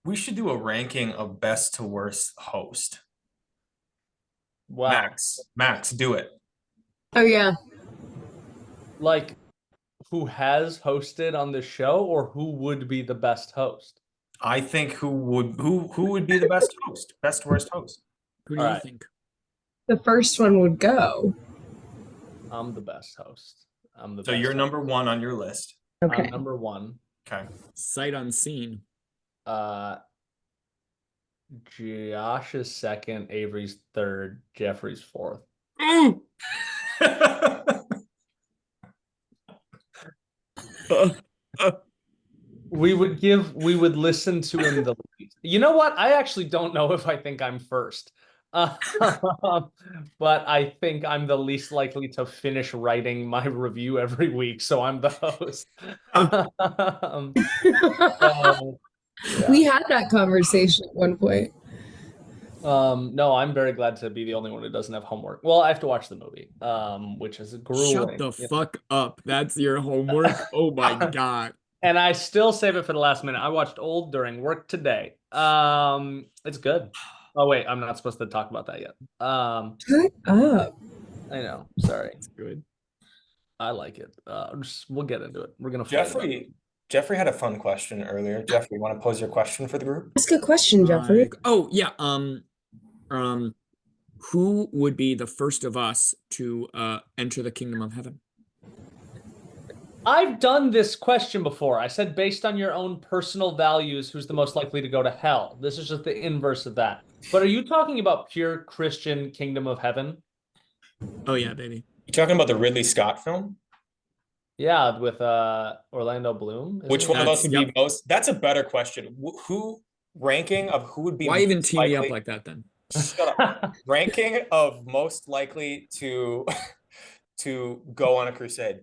We should do a ranking of best to worst host. Wow. Max, do it. Oh yeah. Like, who has hosted on the show, or who would be the best host? I think who would be the best host? Best worst host. Who do you think? The first one would go. I'm the best host. So you're number one on your list. Okay. I'm number one. Okay. Sight unseen. Josh is second, Avery's third, Jeffrey's fourth. We would listen to him the least. You know what? I actually don't know if I think I'm first. But I think I'm the least likely to finish writing my review every week, so I'm the host. Yeah. We had that conversation at one point. No, I'm very glad to be the only one who doesn't have homework. Well, I have to watch the movie, which is grueling. Shut the fuck up. That's your homework? Oh my God. And I still save it for the last minute. I watched Old during work today. It's good. Oh wait, I'm not supposed to talk about that yet. Shut up. I know. Sorry. It's good. I like it. We'll get into it. We're gonna. Jeffrey had a fun question earlier. Jeffrey, you want to pose your question for the group? Ask a question, Jeffrey. Oh yeah. Who would be the first of us to enter the kingdom of heaven? I've done this question before. I said, based on your own personal values, who's the most likely to go to hell? This is just the inverse of that. But are you talking about pure Christian kingdom of heaven? Oh yeah, baby. You talking about the Ridley Scott film? Yeah, with Orlando Bloom. Which one of us would be most? That's a better question. Who ranking of who would be? Why even tee me up like that then? Shut up. Ranking of most likely to go on a crusade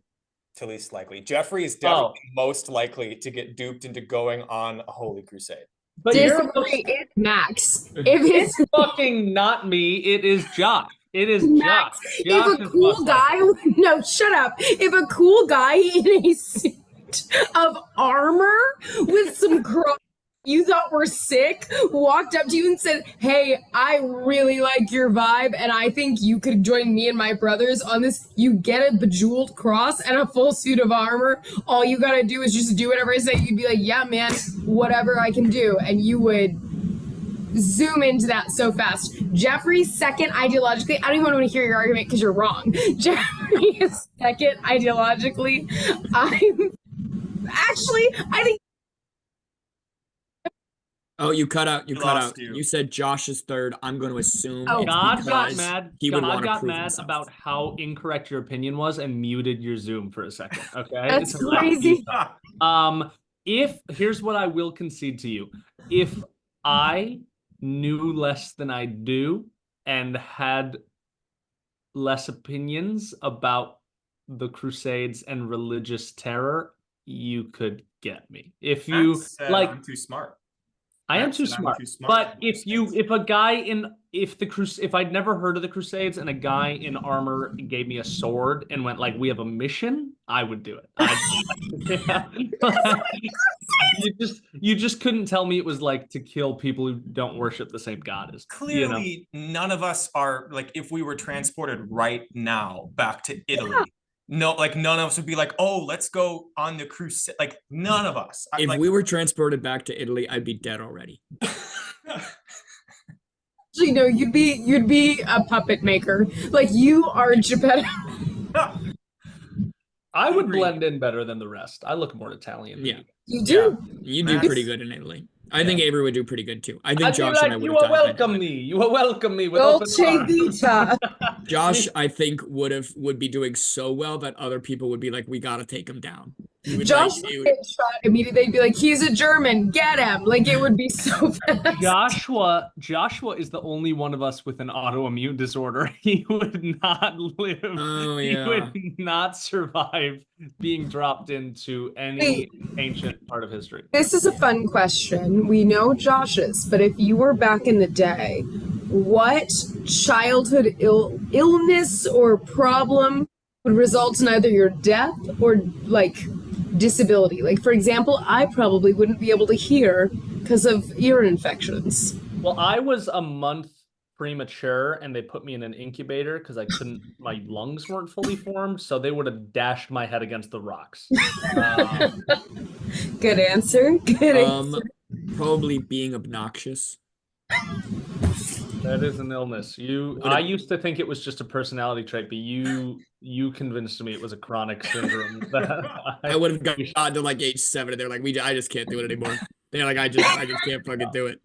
to least likely. Jeffrey is definitely most likely to get duped into going on a holy crusade. But it's Max. If it's fucking not me, it is Josh. It is Max. Josh. If a cool guy, no, shut up. If a cool guy in a suit of armor with some crows you thought were sick walked up to you and said, "Hey, I really like your vibe, and I think you could join me and my brothers on this." You get a bejeweled cross and a full suit of armor. All you gotta do is just do whatever I say. You'd be like, "Yeah, man, whatever I can do," and you would zoom into that so fast. Jeffrey's second ideologically. I don't even want to hear your argument because you're wrong. Jeffrey is second ideologically. I think. Oh, you cut out. You cut out. You said Josh is third. I'm going to assume. God got mad. God got mad about how incorrect your opinion was and muted your Zoom for a second. Okay, that's crazy. Here's what I will concede to you: if I knew less than I do and had less opinions about the Crusades and religious terror, you could get me. If you I'm too smart. I am too smart. But if I'd never heard of the Crusades and a guy in armor gave me a sword and went like, "We have a mission," I would do it. You just couldn't tell me it was like to kill people who don't worship the same God as. Clearly, none of us are like, if we were transported right now back to Italy. No, like none of us would be like, "Oh, let's go on the crusade." Like none of us. If we were transported back to Italy, I'd be dead already. Actually, no, you'd be a puppet maker. Like you are Geppetto. I would blend in better than the rest. I look more Italian. Yeah, you do. Yeah. You do pretty good inItaly. I think Avery would do pretty good too. I think Josh and I would. You will welcome me. You will welcome me with open arms. Josh, I think would be doing so well that other people would be like, "We got to take him down." Josh would get shot immediately. They'd be like, "He's a German. Get him!" Like it would be so fast. Joshua is the only one of us with an autoimmune disorder. He would not live. Oh yeah. He would not survive being dropped into any ancient part of history. This is a fun question. We know Josh's, but if you were back in the day, what childhood illness or problem would result in either your death or like disability? Like for example, I probably wouldn't be able to hear because of ear infections. Well, I was a month premature and they put me in an incubator because I couldn't, my lungs weren't fully formed, so they would have dashed my head against the rocks. Good answer. Good answer. Probably being obnoxious. That is an illness. I used to think it was just a personality trait, but you convinced me it was a chronic syndrome. I would have gotten to like age 7 and they're like, I just can't do it anymore. They're like, I just can't fucking do it.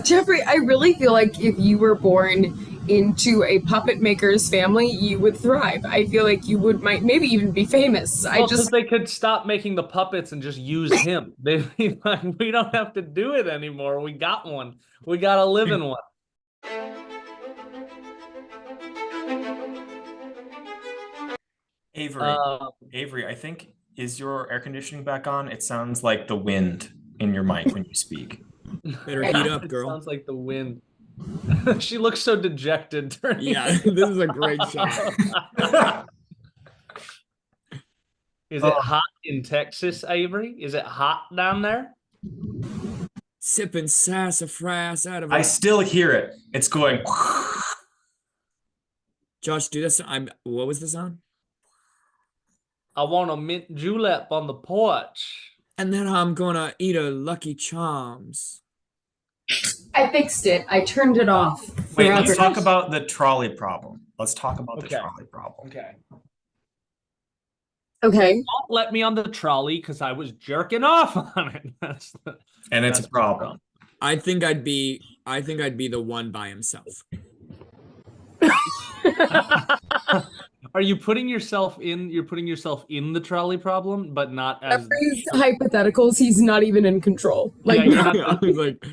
Jeffrey, I really feel like if you were born into a puppet maker's family, you would thrive. I feel like you might maybe even be famous. Because they could stop making the puppets and just use him. They'd be like, we don't have to do it anymore. We got one. We got to live in one. Avery, I think, is your air conditioning back on? It sounds like the wind in your mic when you speak. Better heat up, girl. It sounds like the wind. She looks so dejected. Yeah, this is a great shot. Is it hot in Texas, Avery? Is it hot down there? Sipping sassafras out of it. I still hear it. It's going. Josh, do this. What was the sound? I want a mint julep on the porch. And then I'm gonna eat a Lucky Charms. I fixed it. I turned it off. Wait, let's talk about the trolley problem. Let's talk about the trolley problem. Okay. Don't let me on the trolley because I was jerking off on it. It's a problem. I think I'd be the one by himself. Are you putting yourself in? You're putting yourself in the trolley problem, but not as Jeffrey's hypotheticals. He's not even in control. Like, yeah,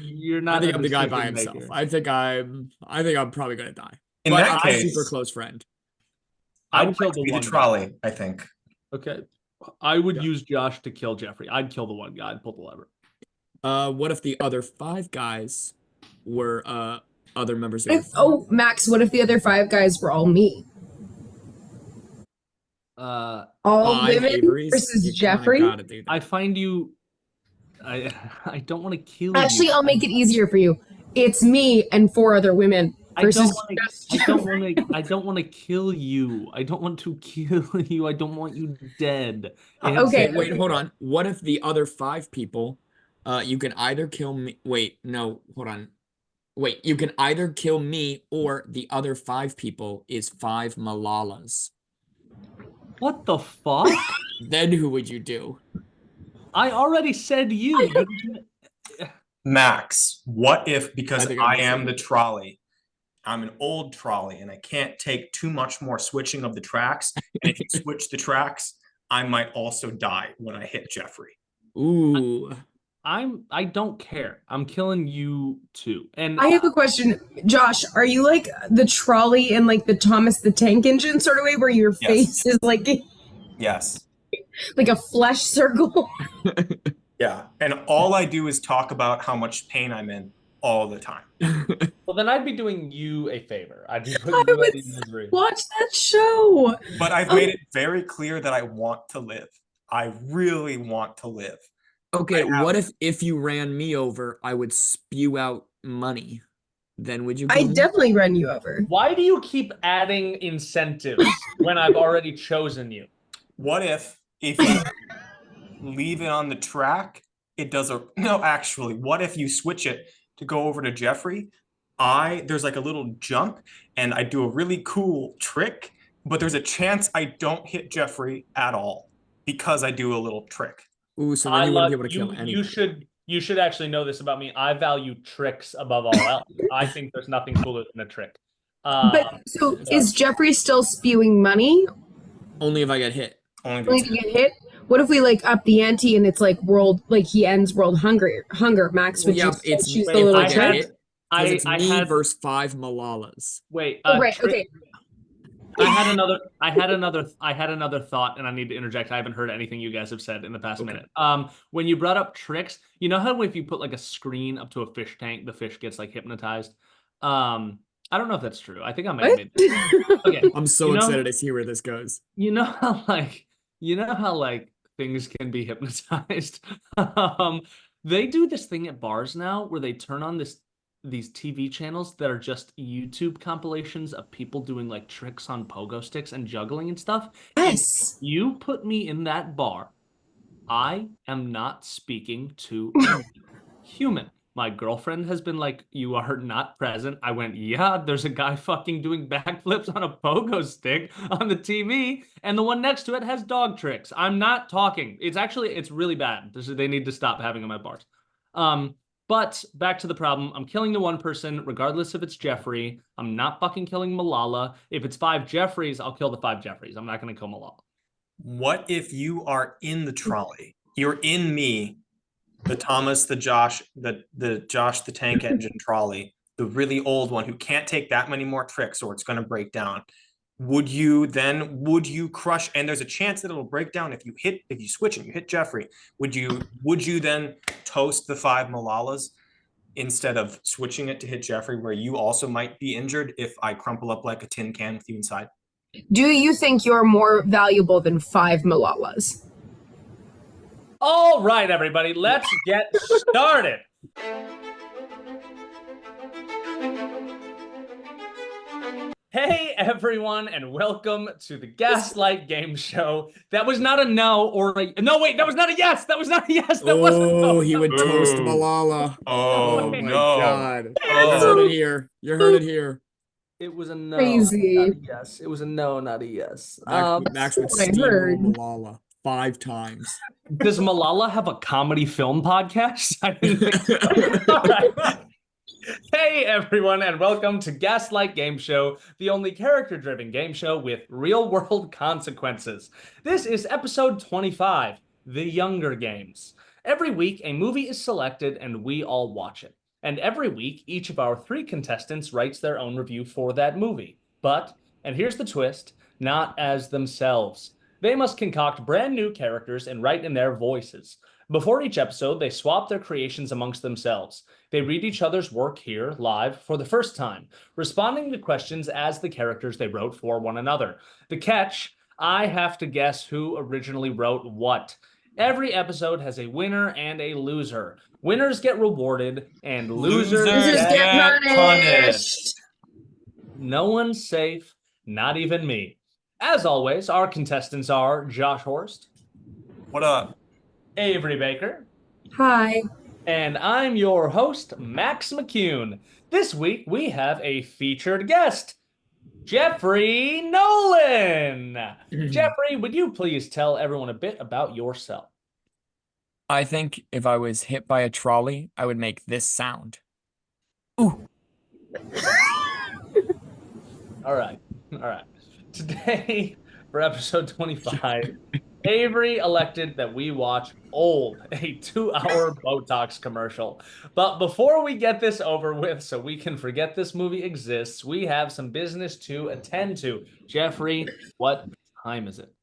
you're not. I think I'm the guy by himself. Maker. I think I'm probably gonna die. In that case, I'm a super close friend. I would kill like to the be one the trolley. I think. Okay, I would use Josh to kill Jeffrey. I'd kill the one guy. I'd pull the lever. What if the other 5 guys were other members of Max, what if the other 5 guys were all me? All women Averys? versus Jeffrey? I find you. I don't want to kill you. Actually, I'll make it easier for you. It's me and 4 other women versus I don't want to kill you. I don't want to kill you. I don't want you dead. Okay. Wait, hold on. What if the other 5 people, you can either kill me. Wait, no, hold on. Wait, you can either kill me or the other 5 people is 5 Malalas. What the fuck? Then who would you do? I already said you. Max, what if, because I am the trolley, I'm an old trolley and I can't take too much more switching of the tracks. And if you switch the tracks, I might also die when I hit Jeffrey. Ooh. I don't care. I'm killing you too. And I have a question. Josh, are you like the trolley in like the Thomas the Tank Engine sort of way where your face is like yes, like a flesh circle? Yeah. And all I do is talk about how much pain I'm in all the time. Well, then I'd be doing you a favor. I'd be putting you out of misery. Watch that show. But I've made it very clear that I want to live. I really want to live. Okay, what if you ran me over, I would spew out money? Then would you? I definitely run you over. Why do you keep adding incentives when I've already chosen you? What if you leave it on the track, it does what if you switch it to go over to Jeffrey? There's like a little jump and I do a really cool trick, but there's a chance I don't hit Jeffrey at all because I do a little trick. Ooh, so then you wouldn't be able to kill anyone. You should actually know this about me. I value tricks above all else. I think there's nothing cooler than a trick. Is Jeffrey still spewing money? Only if I get hit. Only if you get hit? What if we like up the ante and it's like he ends world hunger? Max, would you choose the little trick? It's me versus 5 Malalas. Wait, right, okay. I had another thought, and I need to interject. I haven't heard anything you guys have said in the past minute. When you brought up tricks, you know how if you put like a screen up to a fish tank, the fish gets like hypnotized. I don't know if that's true. I think I might have made that. Okay, I'm so excited to see where this goes. You know how things can be hypnotized. They do this thing at bars now where they turn on these TV channels that are just YouTube compilations of people doing like tricks on pogo sticks and juggling and stuff. Yes. And you put me in that bar, I am not speaking to a human. My girlfriend has been like, you are not present. I went, yeah, there's a guy fucking doing backflips on a pogo stick on the TV, and the one next to it has dog tricks. I'm not talking. It's really bad. They need to stop having them at bars. But back to the problem. I'm killing the one person, regardless if it's Jeffrey. I'm not fucking killing Malala. If it's 5 Jeffreys, I'll kill the 5 Jeffreys. I'm not going to kill Malala. What if you are in the trolley? You're in me, the Thomas, the Josh, the Josh the Tank Engine trolley, the really old one who can't take that many more tricks or it's going to break down. Would you crush? And there's a chance that it'll break down if you switch and you hit Jeffrey. Would you then toast the 5 Malalas instead of switching it to hit Jeffrey, where you also might be injured if I crumple up like a tin can with you inside? Do you think you're more valuable than 5 Malalas? All right, everybody, let's get started. Hey, everyone, and welcome to the Gaslight Game Show. That was not a no or a... No, wait, that was not a yes. That was not a yes. That wasn't a no. He would toast Ooh. Malala. Oh, my no. God. Oh. You heard it here. You heard it here. It was a no. Crazy. Not a yes. It was a no, not a yes. Max would what I steamroll heard. Malala 5 times. Does Malala have a comedy film podcast? I didn't think so. All right. Hey, everyone, and welcome to Gaslight Game Show, the only character-driven game show with real-world consequences. This is episode 25, The Younger Games. Every week, a movie is selected, and we all watch it. And every week, each of our 3 contestants writes their own review for that movie. But, and here's the twist, not as themselves. They must concoct brand new characters and write in their voices. Before each episode, they swap their creations amongst themselves. They read each other's work here, live, for the first time, responding to questions as the characters they wrote for one another. The catch, I have to guess who originally wrote what. Every episode has a winner and a loser. Winners get rewarded, and losers get punished. No one's safe, not even me. As always, our contestants are Josh Horst. What up? Avery Baker. Hi. And I'm your host, Max McCune. This week, we have a featured guest, Jeffrey Nolan. Jeffrey, would you please tell everyone a bit about yourself? I think if I was hit by a trolley, I would make this sound. Ooh. All right. Today, for episode 25, Avery elected that we watch Old, a 2-hour Botox commercial. But before we get this over with so we can forget this movie exists, we have some business to attend to. Jeffrey, what time is it?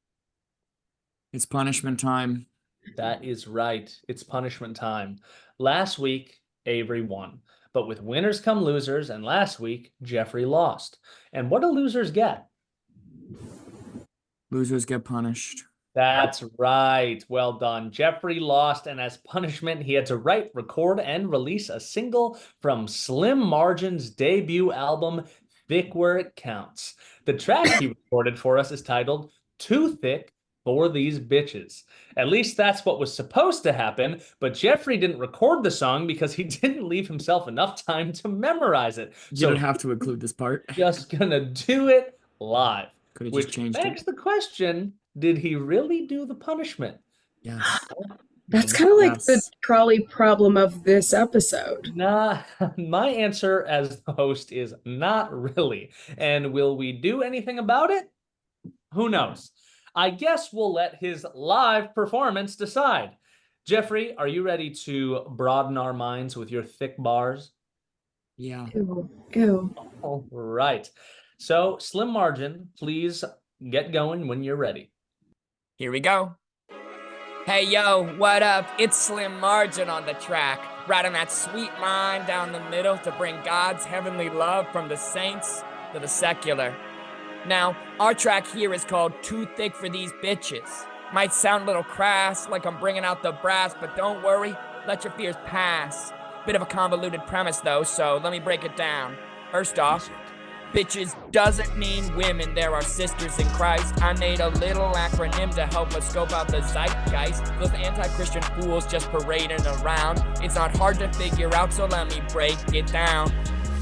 It's punishment time. That is right. It's punishment time. Last week, Avery won. But with winners come losers, and last week, Jeffrey lost. And what do losers get? Losers get punished. That's right. Well done. Jeffrey lost, and as punishment, he had to write, record, and release a single from Slim Margin's debut album, Thick Where It Counts. The track he recorded for us is titled Too Thick for These Bitches. At least that's what was supposed to happen, but Jeffrey didn't record the song because he didn't leave himself enough time to memorize it. You don't have to include this part. Just gonna do it live. Could have just Which changed begs it. the question, did he really do the punishment? Yes. That's kind of like Yes. the trolley problem of this episode. Nah, my answer as the host is not really. And will we do anything about it? Who knows? I guess we'll let his live performance decide. Jeffrey, are you ready to broaden our minds with your thick bars? Yeah. Ew. All right. So, Slim Margin, please get going when you're ready. Here we go. Hey, yo, what up? It's Slim Margin on the track, riding that sweet line down the middle to bring God's heavenly love from the saints to the secular. Now, our track here is called Too Thick for These Bitches. Might sound a little crass, like I'm bringing out the brass, but don't worry, let your fears pass. Bit of a convoluted premise though, so let me break it down. First off, bitches doesn't mean women, there are sisters in Christ. I made a little acronym to help us scope out the zeitgeist. Those anti-Christian fools just parading around. It's not hard to figure out, so let me break it down.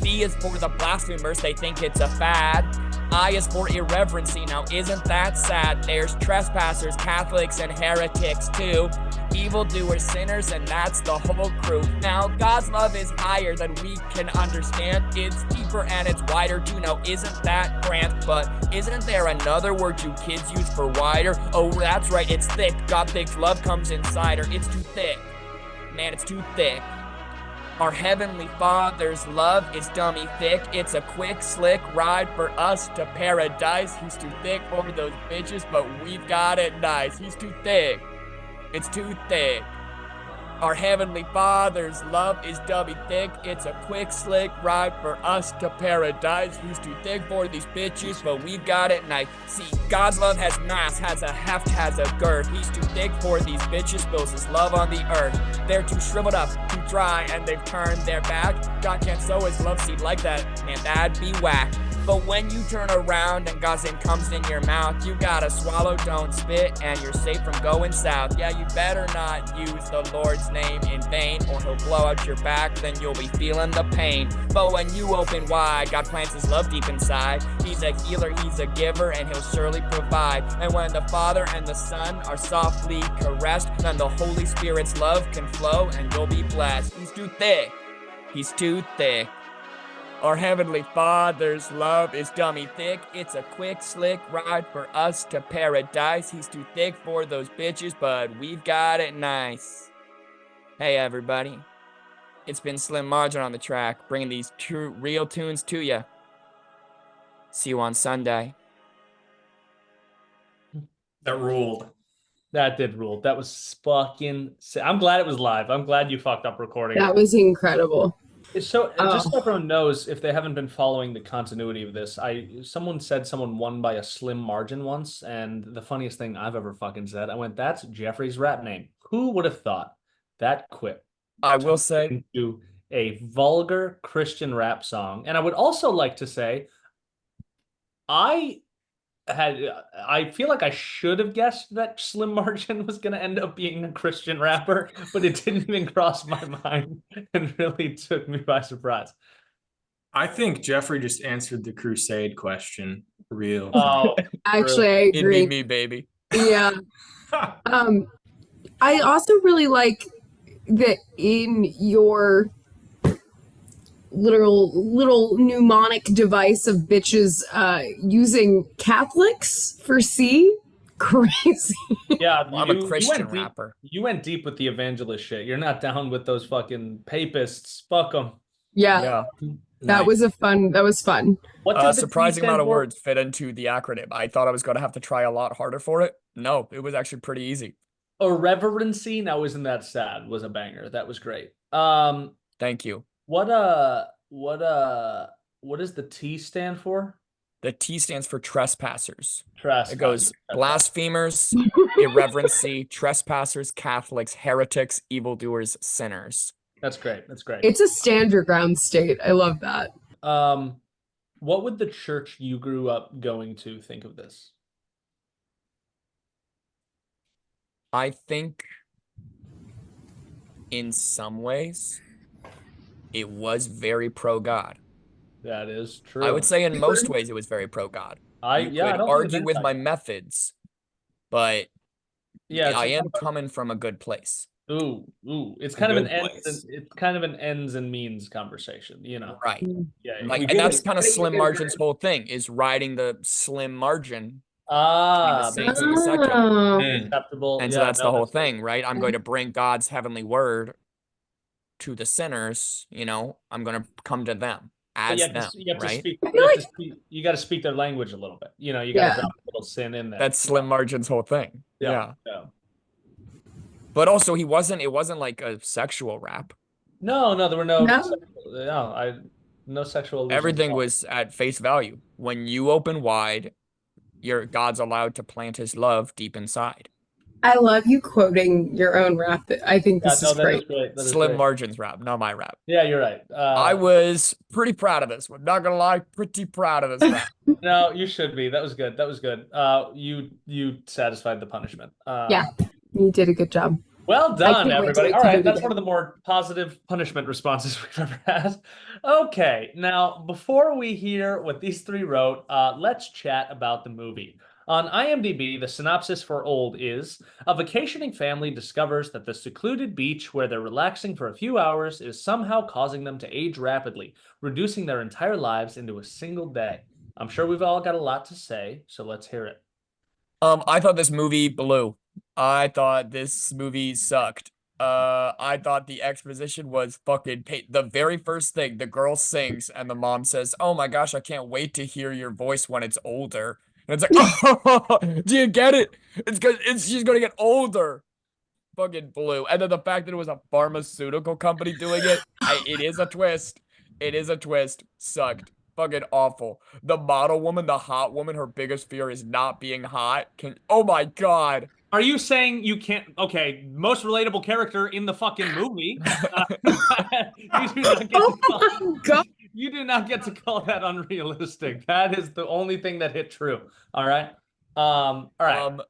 B is for the blasphemers, they think it's a fad. I is for irreverency, now isn't that sad? There's trespassers, Catholics, and heretics too. Evildoers, sinners, and that's the whole crew. Now, God's love is higher than we can understand. It's deeper and it's wider too. Now, isn't that grand? But isn't there another word you kids use for wider? Oh, that's right, it's thick. God thinks love comes inside her. It's too thick. Man, it's too thick. Our Heavenly Father's love is dummy thick. It's a quick, slick ride for us to paradise. He's too thick for those bitches, but we've got it nice. He's too thick. It's too thick. Our Heavenly Father's love is dummy thick. It's a quick, slick ride for us to paradise. He's too thick for these bitches, but we've got it nice. See, God's love has mass, has a heft, has a girth. He's too thick for these bitches, spills his love on the earth. They're too shriveled up, too dry, and they've turned their back. God can't sow his love seed like that, man, that'd be whack. But when you turn around and God's name comes in your mouth, you gotta swallow, don't spit, and you're safe from going south. Yeah, you better not use the Lord's name in vain, or he'll blow out your back, then you'll be feeling the pain. But when you open wide, God plants his love deep inside. He's a healer, he's a giver, and he'll surely provide. And when the Father and the Son are softly caressed, then the Holy Spirit's love can flow, and you'll be blessed. He's too thick. He's too thick. Our Heavenly Father's love is dummy thick. It's a quick, slick ride for us to paradise. He's too thick for those bitches, but we've got it nice. Hey, everybody. It's been Slim Margin on the track, bringing these true, real tunes to you. See you on Sunday. That ruled. That did rule. That was fucking sick. I'm glad it was live. I'm glad you fucked up recording That it. was incredible. So just so everyone knows, if they haven't been following the continuity of this, someone said someone won by a slim margin once, and the funniest thing I've ever fucking said, I went, "That's Jeffrey's rap name." Who would have thought that quip I will say, into a vulgar Christian rap song? And I would also like to say, I feel like I should have guessed that Slim Margin was going to end up being a Christian rapper, but it didn't even cross my mind and really took me by surprise. I think Jeffrey just answered the Crusade question. Real. Oh, Actually, I it'd agree. be me, baby. Yeah. I also really like that in your little mnemonic device of bitches using Catholics for C. Crazy. yeah. Well, I'm a Christian went deep- rapper. You went deep with the evangelist shit. You're not down with those fucking papists. Fuck them. Yeah. That Nice. was fun. What did the T Surprising stand amount of for? words fit into the acronym. I thought I was going to have to try a lot harder for it. No, it was actually pretty easy. Irreverency. Now, isn't that sad? Was a banger. That was great. Thank you. What does the T stand for? The T stands for trespassers. Trespass. It goes blasphemers, irreverency, trespassers, Catholics, heretics, evildoers, sinners. That's great. That's great. It's a stand your ground state. I love that. What would the church you grew up going to think of this? I think in some ways it was very pro-God. That is true. I would say in most ways it was very pro-God. I You don't could think argue it's with my anti- methods, but Yeah, I am coming from a good place. Ooh. It's kind of an Good ends. place. It's kind of an ends and means conversation. You know. Right. Yeah. Like, we and give that's it- kind of Slim Margin's whole thing, is riding the slim margin Ah, between the that's saints and the secular. Mm. acceptable. And Yeah, so that's no, the whole good. thing, right? I'm going to bring God's heavenly word to the sinners, I'm going to come to them But as you have them, to right? speak. I feel like- You got to speak their language a little bit. You got to drop a little sin in there. That's Slim Margin's whole thing. Yeah. Yeah. But also it wasn't like a sexual rap. No, there were no. No. No sexual. allusions Everything at all. was at face value. When you open wide, God's allowed to plant his love deep inside. I love you quoting your own rap. I think this is that great. is great. That is Slim great. Margin's rap, not my rap. Yeah, you're right. I was pretty proud of this one. Not gonna lie, pretty proud of this rap. No, you should be. That was good. That was good. You satisfied the punishment. Yeah, you did a good job. Well done, everybody. All to do right, it that's again. one of the more positive punishment responses we've ever had. Okay, now before we hear what these three wrote, let's chat about the movie. On IMDb, the synopsis for Old is a vacationing family discovers that the secluded beach where they're relaxing for a few hours is somehow causing them to age rapidly, reducing their entire lives into a single day. I'm sure we've all got a lot to say, so let's hear it. I thought this movie blew. I thought this movie sucked. I thought the exposition was fucking the very first thing, the girl sings and the mom says, "Oh my gosh, I can't wait to hear your voice when it's older." And it's like, "Oh, do you get it? It's because she's gonna get older." Fucking blew. And then the fact that it was a pharmaceutical company doing it, it is a twist. It is a twist. Sucked. Fucking awful. The model woman, the hot woman, her biggest fear is not being hot. Oh my God. Are you saying you can't? Okay, most relatable character in the fucking movie. You do not get to call that unrealistic. That is the only thing that hit true. All right. All right.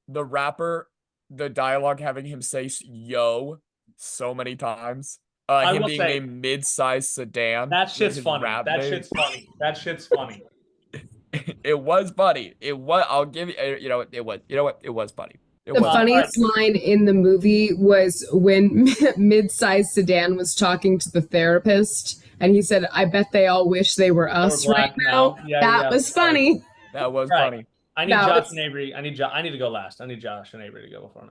The rapper, the dialogue having him say "yo" so many times. Him being a mid-sized sedan. That shit's funny. That shit's funny. That shit's funny. It was funny. It was. I'll give you. It was. You know what? It was funny. The funniest line in the movie was when mid-sized sedan was talking to the therapist, and he said, "I bet they all wish they were us right now." That was funny. That was funny. I need Josh and Avery. I need to go last. I need Josh and Avery to go before me.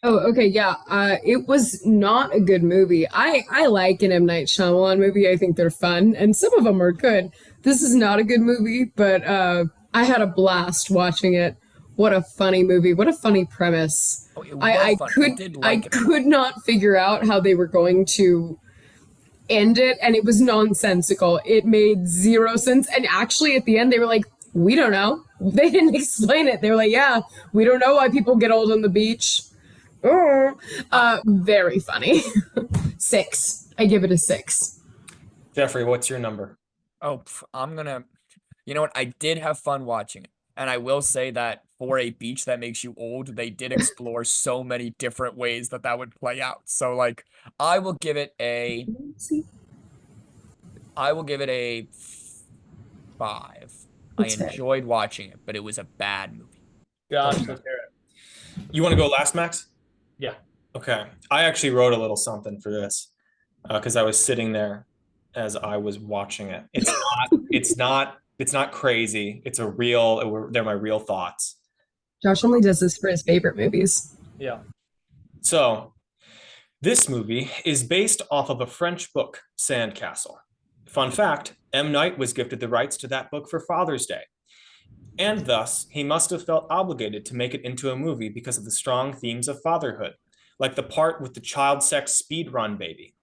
Oh, okay, yeah. It was not a good movie. I like an M. Night Shyamalan movie. I think they're fun, and some of them are good. This is not a good movie, but I had a blast watching it. What a funny movie! What a funny premise. Oh, I could not figure out how they were going to end it, and it was nonsensical. It made zero sense, and actually, at the end, they were like, "We don't know." They didn't explain it. They were like, "Yeah, we don't know why people get old on the beach." Very funny. 6. I give it a 6. Jeffrey, what's your number? Oh, you know what? I did have fun watching it. And I will say that for a beach that makes you old, they did explore so many different ways that would play out. So like, I will give it a 5. I enjoyed watching it, but it was a bad movie. Josh, let's hear it. You want to go last, Max? Yeah. Okay. I actually wrote a little something for this because I was sitting there as I was watching it. It's not crazy. They're my real thoughts. Josh only does this for his favorite movies. Yeah. So, this movie is based off of a French book, Sandcastle. Fun fact, M. Night was gifted the rights to that book for Father's Day. And thus, he must have felt obligated to make it into a movie because of the strong themes of fatherhood, like the part with the child sex speedrun baby.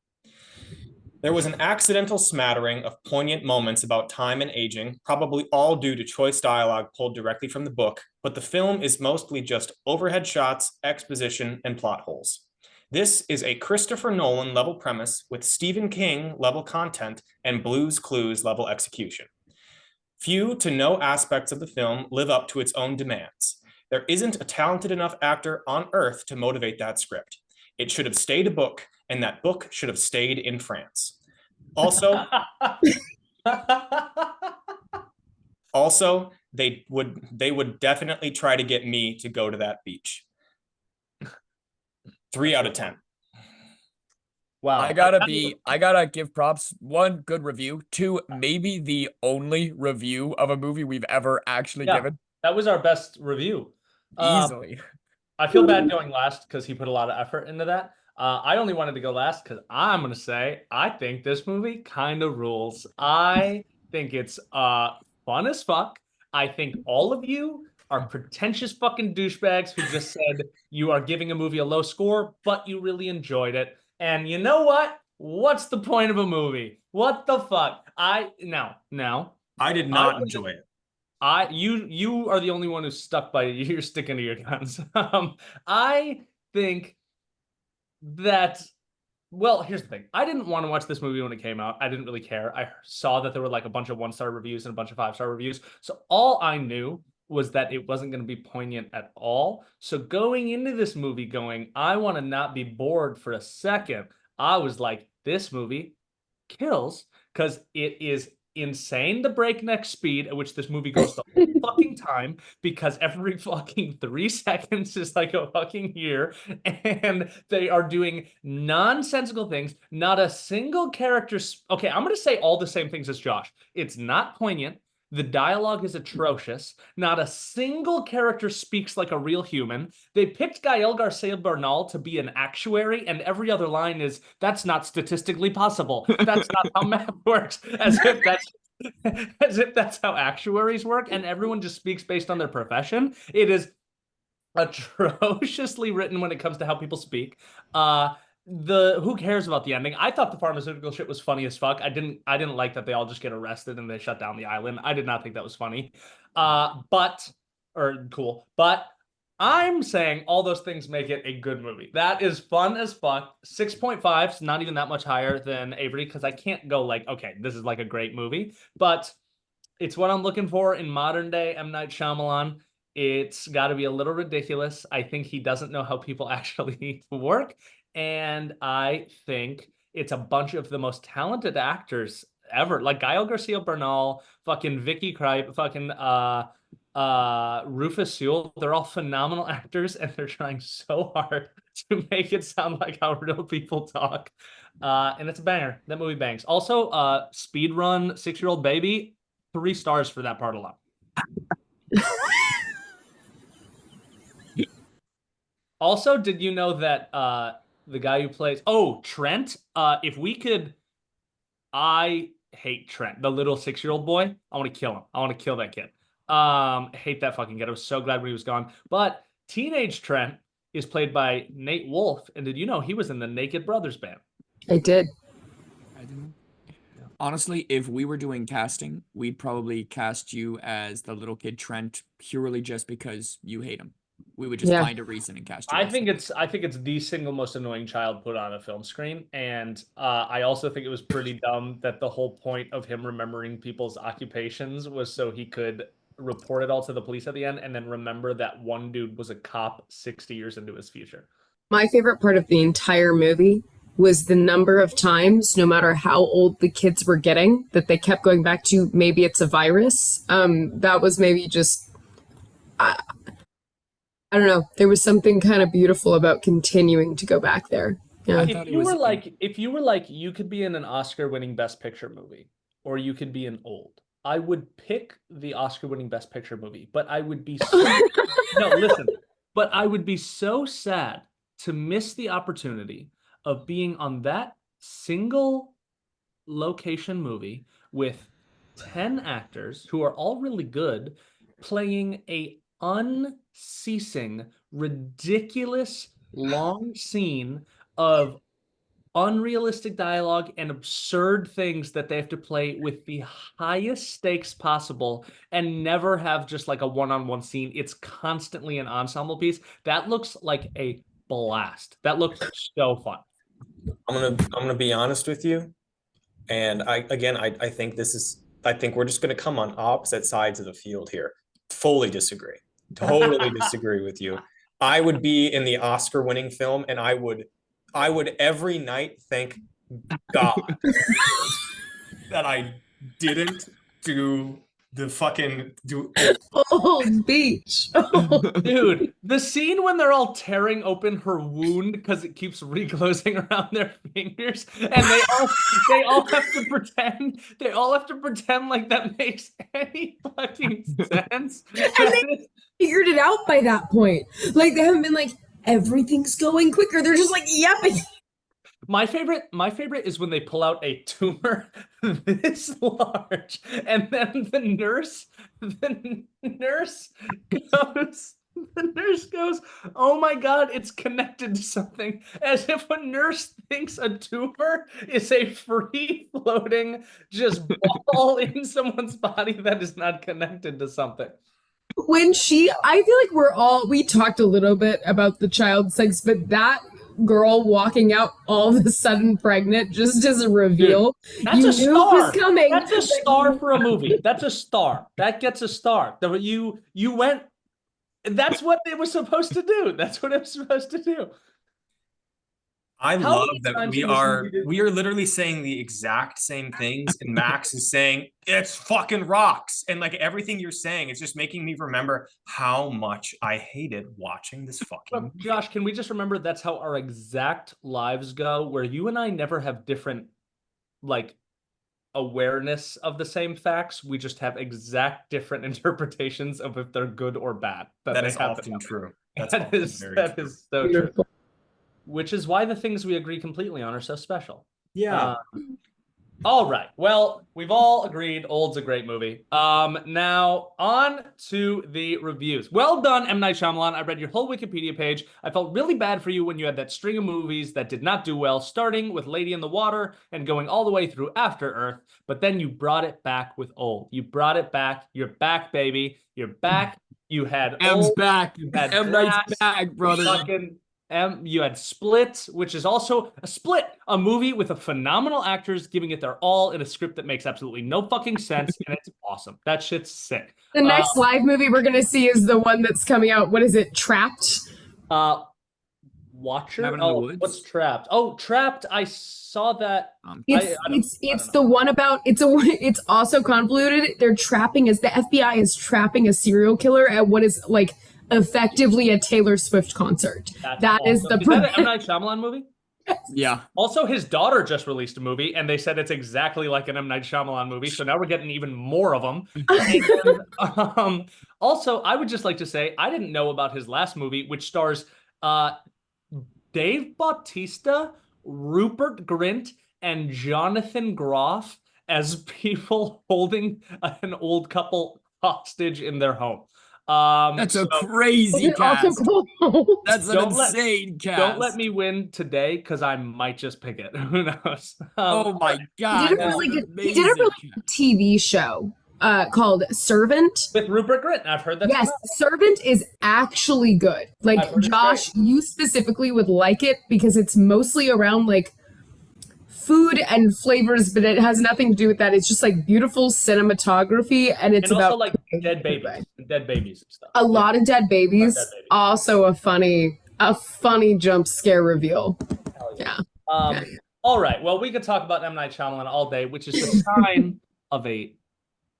There was an accidental smattering of poignant moments about time and aging, probably all due to choice dialogue pulled directly from the book, but the film is mostly just overhead shots, exposition, and plot holes. This is a Christopher Nolan level premise with Stephen King level content and Blue's Clues level execution. Few to no aspects of the film live up to its own demands. There isn't a talented enough actor on Earth to motivate that script. It should have stayed a book, and that book should have stayed in France. Also, they would definitely try to get me to go to that beach. 3 out of 10. Wow. I gotta give props. 1, good review. 2, maybe the only review of a movie we've ever actually given. That was our best review. Easily. I feel bad going last because he put a lot of effort into that. I only wanted to go last because I'm going to say I think this movie kind of rules. I think it's fun as fuck. I think all of you are pretentious fucking douchebags who just said you are giving a movie a low score, but you really enjoyed it. And you know what? What's the point of a movie? What the fuck? I did not enjoy it. You are the only one who's stuck by you're sticking to your guns. I think that, well, here's the thing. I didn't want to watch this movie when it came out. I didn't really care. I saw that there were like a bunch of 1-star reviews and a bunch of 5-star reviews. So all I knew was that it wasn't going to be poignant at all. So going into this movie going, I want to not be bored for a second, I was like, this movie kills, because it is insane the breakneck speed at which this movie goes the whole fucking time, because every fucking 3 seconds is like a fucking year, and they are doing nonsensical things. Not a single character. Okay, I'm gonna say all the same things as Josh. It's not poignant. The dialogue is atrocious. Not a single character speaks like a real human. They picked Gael Garcia Bernal to be an actuary, and every other line is, that's not statistically possible. That's not how math works. As if that's how actuaries work, and everyone just speaks based on their profession. It is atrociously written when it comes to how people speak. Who cares about the ending? I thought the pharmaceutical shit was funny as fuck. I didn't like that they all just get arrested and they shut down the island. I did not think that was funny. Cool. But I'm saying all those things make it a good movie. That is fun as fuck. 6.5 is not even that much higher than Avery, because I can't go like, okay, this is like a great movie. But it's what I'm looking for in modern day M. Night Shyamalan. It's got to be a little ridiculous. I think he doesn't know how people actually work. And I think it's a bunch of the most talented actors ever. Like Gael Garcia Bernal, fucking Vicky Kripe, fucking Rufus Sewell. They're all phenomenal actors, and they're trying so hard to make it sound like how real people talk. And it's a banger. That movie bangs. Also, Speedrun 6-Year-Old Baby, 3 stars for that part alone. Also, did you know that the guy who plays Trent, if we could, I hate Trent, the little 6-year-old boy. I want to kill him. I want to kill that kid. Hate that fucking kid. I was so glad when he was gone. But teenage Trent is played by Nate Wolff, and did you know he was in the Naked Brothers band? I did. I didn't. Honestly, if we were doing casting, we'd probably cast you as the little kid Trent purely just because you hate him. We would just find a reason and cast you. I think it's the single most annoying child put on a film screen, and I also think it was pretty dumb that the whole point of him remembering people's occupations was so he could report it all to the police at the end, and then remember that one dude was a cop 60 years into his future. My favorite part of the entire movie was the number of times, no matter how old the kids were getting, that they kept going back to maybe it's a virus. That was maybe just. I don't know. There was something kind of beautiful about continuing to go back there. Yeah. If you were like, you could be in an Oscar-winning Best Picture movie, or you could be an old, I would pick the Oscar-winning Best Picture movie. But I would be no, listen. But I would be so sad to miss the opportunity of being on that single location movie with 10 actors who are all really good, playing a unceasing, ridiculous, long scene of unrealistic dialogue and absurd things that they have to play with the highest stakes possible, and never have just like a one-on-one scene. It's constantly an ensemble piece. That looks like a blast. That looks so fun. I'm gonna be honest with you, and I think we're just gonna come on opposite sides of the field here. Fully disagree. Totally disagree with you. I would be in the Oscar-winning film, and I would every night thank God that I didn't do the fucking Beach. Dude, the scene when they're all tearing open her wound because it keeps reclosing around their fingers, and they all have to pretend like that makes any fucking sense. And they figured it out by that point. Like, they haven't been like, everything's going quicker. They're just like, yep. My favorite is when they pull out a tumor this large, and then the nurse goes The nurse goes, "Oh my God, it's connected to something." As if a nurse thinks a tumor is a free-floating just ball in someone's body that is not connected to something. I feel like we talked a little bit about the child sex, but that girl walking out all of a sudden pregnant just as a reveal, That's you a knew it was star. coming. That's a star for a movie. That's a star. That gets a star. You went. That's what it was supposed to do. That's what it was supposed to do. I How love many that times we in this are movie did- we are literally saying the exact same things, and Max is saying it's fucking rocks, and like everything you're saying is just making me remember how much I hated watching this fucking movie. Josh, can we just remember that's how our exact lives go, where you and I never have different like awareness of the same facts. We just have exact different interpretations of if they're good or bad. That is often true. That's That often is very that true. is so Beautiful. true. Which is why the things we agree completely on are so special. Yeah. All right. Well, we've all agreed Old's a great movie. Now on to the reviews. Well done, M. Night Shyamalan. I read your whole Wikipedia page. I felt really bad for you when you had that string of movies that did not do well, starting with Lady in the Water and going all the way through After Earth, but then you brought it back with Old. You brought it back. You're back, baby. You're back. You had M's Old. back. You had M Night's Glass, back, brother. Fucking you had Split, which is also a movie with a phenomenal actors giving it their all in a script that makes absolutely no fucking sense, and it's awesome. That shit's sick. The next live movie we're gonna see is the one that's coming out. What is it? Trapped. Watcher. Cabin in the Woods? What's Trapped? Oh, Trapped. I saw that. It's the one about it's also convoluted. They're trapping as the FBI is trapping a serial killer at what is like effectively a Taylor Swift concert. That is awesome. the Is that an M. Night Shyamalan movie? Yeah. Also, his daughter just released a movie, and they said it's exactly like an M. Night Shyamalan movie. So now we're getting even more of them. And, also, I would just like to say I didn't know about his last movie, which stars Dave Bautista, Rupert Grint, and Jonathan Groff as people holding an old couple hostage in their home. That's a crazy cast. That's an insane cast. Don't let me win today because I might just pick it. Who knows? Oh my God. He did a really good TV show called Servant. With Rupert Grint. I've heard that. Yes, Servant is actually good. Like, Josh, you specifically would like it because it's mostly around like food and flavors, but it has nothing to do with that. It's just like beautiful cinematography, and it's also about like dead babies and stuff. A lot of dead babies. Also a funny jump scare reveal. Yeah. All right. Well, we could talk about M. Night Shyamalan all day, which is the sign of a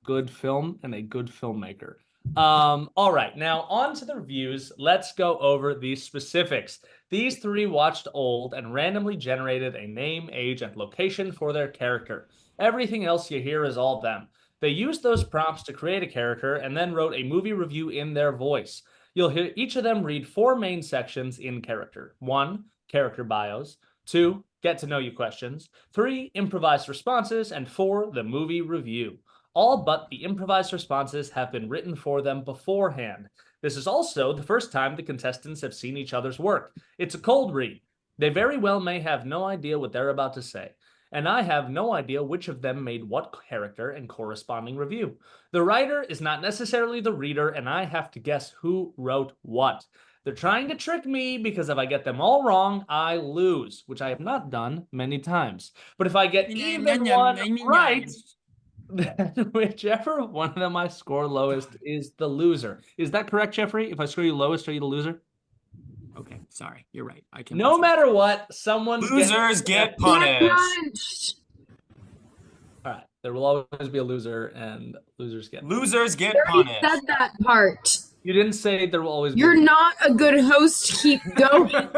good film and a good filmmaker. All right. Now on to the reviews. Let's go over the specifics. These three watched Old and randomly generated a name, age, and location for their character. Everything else you hear is all them. They used those prompts to create a character and then wrote a movie review in their voice. You'll hear each of them read 4 main sections in character. 1, character bios. 2, get to know you questions. 3, improvised responses. And 4, the movie review. All but the improvised responses have been written for them beforehand. This is also the first time the contestants have seen each other's work. It's a cold read. They very well may have no idea what they're about to say. And I have no idea which of them made what character and corresponding review. The writer is not necessarily the reader, and I have to guess who wrote what. They're trying to trick me because if I get them all wrong, I lose, which I have not done many times. But if I get even one right, then whichever one of them I score lowest is the loser. Is that correct, Jeffrey? If I score you lowest, are you the loser? Okay, sorry. You're right. I can. No matter what, losers get punished. All right. There will always be a loser, and losers get punished. Said that part. You didn't say there will always be. You're not a good host. Keep going.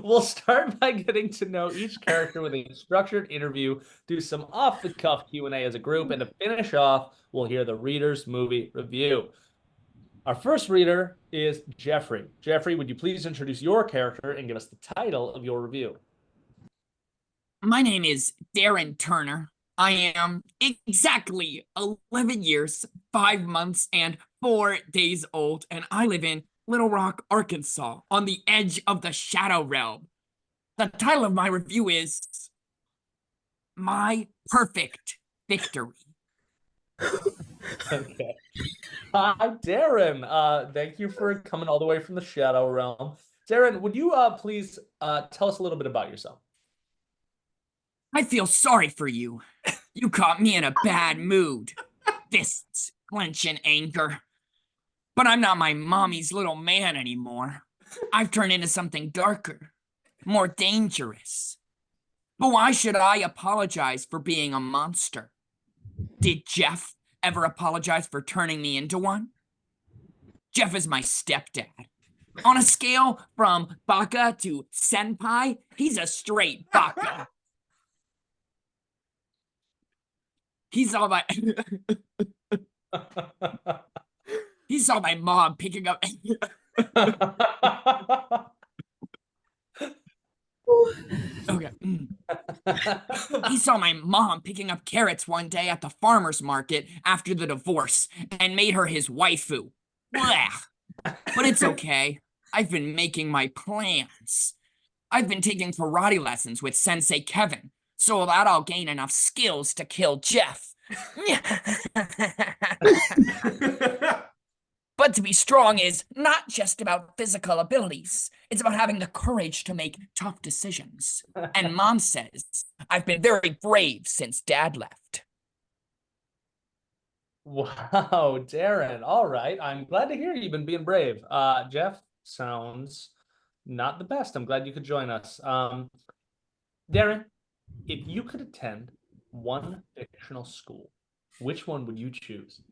We'll start by getting to know each character with a structured interview, do some off-the-cuff Q&A as a group, and to finish off, we'll hear the reader's movie review. Our first reader is Jeffrey. Jeffrey, would you please introduce your character and give us the title of your review? My name is Darren Turner. I am exactly 11 years, 5 months, and 4 days old, and I live in Little Rock, Arkansas, on the edge of the Shadow Realm. The title of my review is My Perfect Victory. Okay. Hi, Darren. Thank you for coming all the way from the Shadow Realm. Darren, would you please tell us a little bit about yourself? I feel sorry for you. You caught me in a bad mood. Fists clench in anger. But I'm not my mommy's little man anymore. I've turned into something darker, more dangerous. But why should I apologize for being a monster? Did Jeff ever apologize for turning me into one? Jeff is my stepdad. On a scale from baka to senpai, he's a straight baka. He saw my he saw my mom picking up Okay. He saw my mom picking up carrots one day at the farmer's market after the divorce and made her his waifu. Blech. But it's okay. I've been making my plans. I've been taking karate lessons with Sensei Kevin so that I'll gain enough skills to kill Jeff. But to be strong is not just about physical abilities. It's about having the courage to make tough decisions. And Mom says, I've been very brave since Dad left. Wow, Darren. All right. I'm glad to hear you've been being brave. Jeff sounds not the best. I'm glad you could join us. Darren, if you could attend one fictional school, which one would you choose?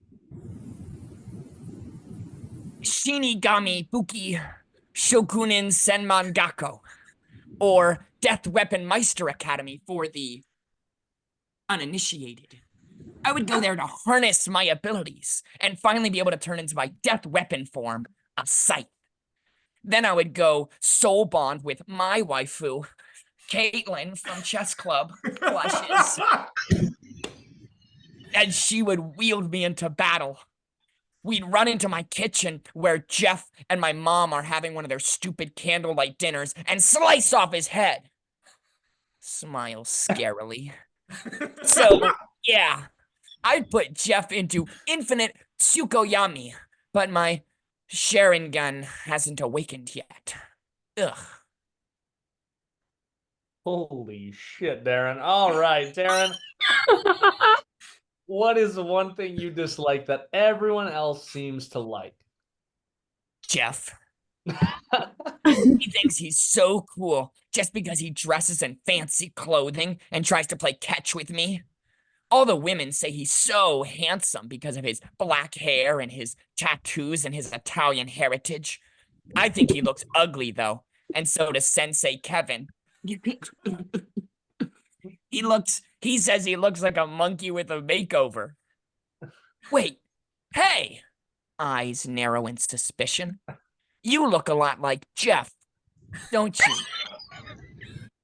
Shinigami Buki Shokunin Senmangako, or Death Weapon Meister Academy for the uninitiated. I would go there to harness my abilities and finally be able to turn into my death weapon form, a scythe. Then I would go soul bond with my waifu, Caitlin from Chess Club, blushes. And she would wield me into battle. We'd run into my kitchen where Jeff and my mom are having one of their stupid candlelight dinners and slice off his head. Smile scarily. So, yeah, I'd put Jeff into infinite Tsukoyami, but my Sharingan hasn't awakened yet. Ugh. Holy shit, Darren. All right, Darren. What is the one thing you dislike that everyone else seems to like? Jeff. He thinks he's so cool just because he dresses in fancy clothing and tries to play catch with me. All the women say he's so handsome because of his black hair and his tattoos and his Italian heritage. I think he looks ugly, though, and so does Sensei Kevin. He says he looks like a monkey with a makeover. Wait, hey! Eyes narrow in suspicion. You look a lot like Jeff, don't you?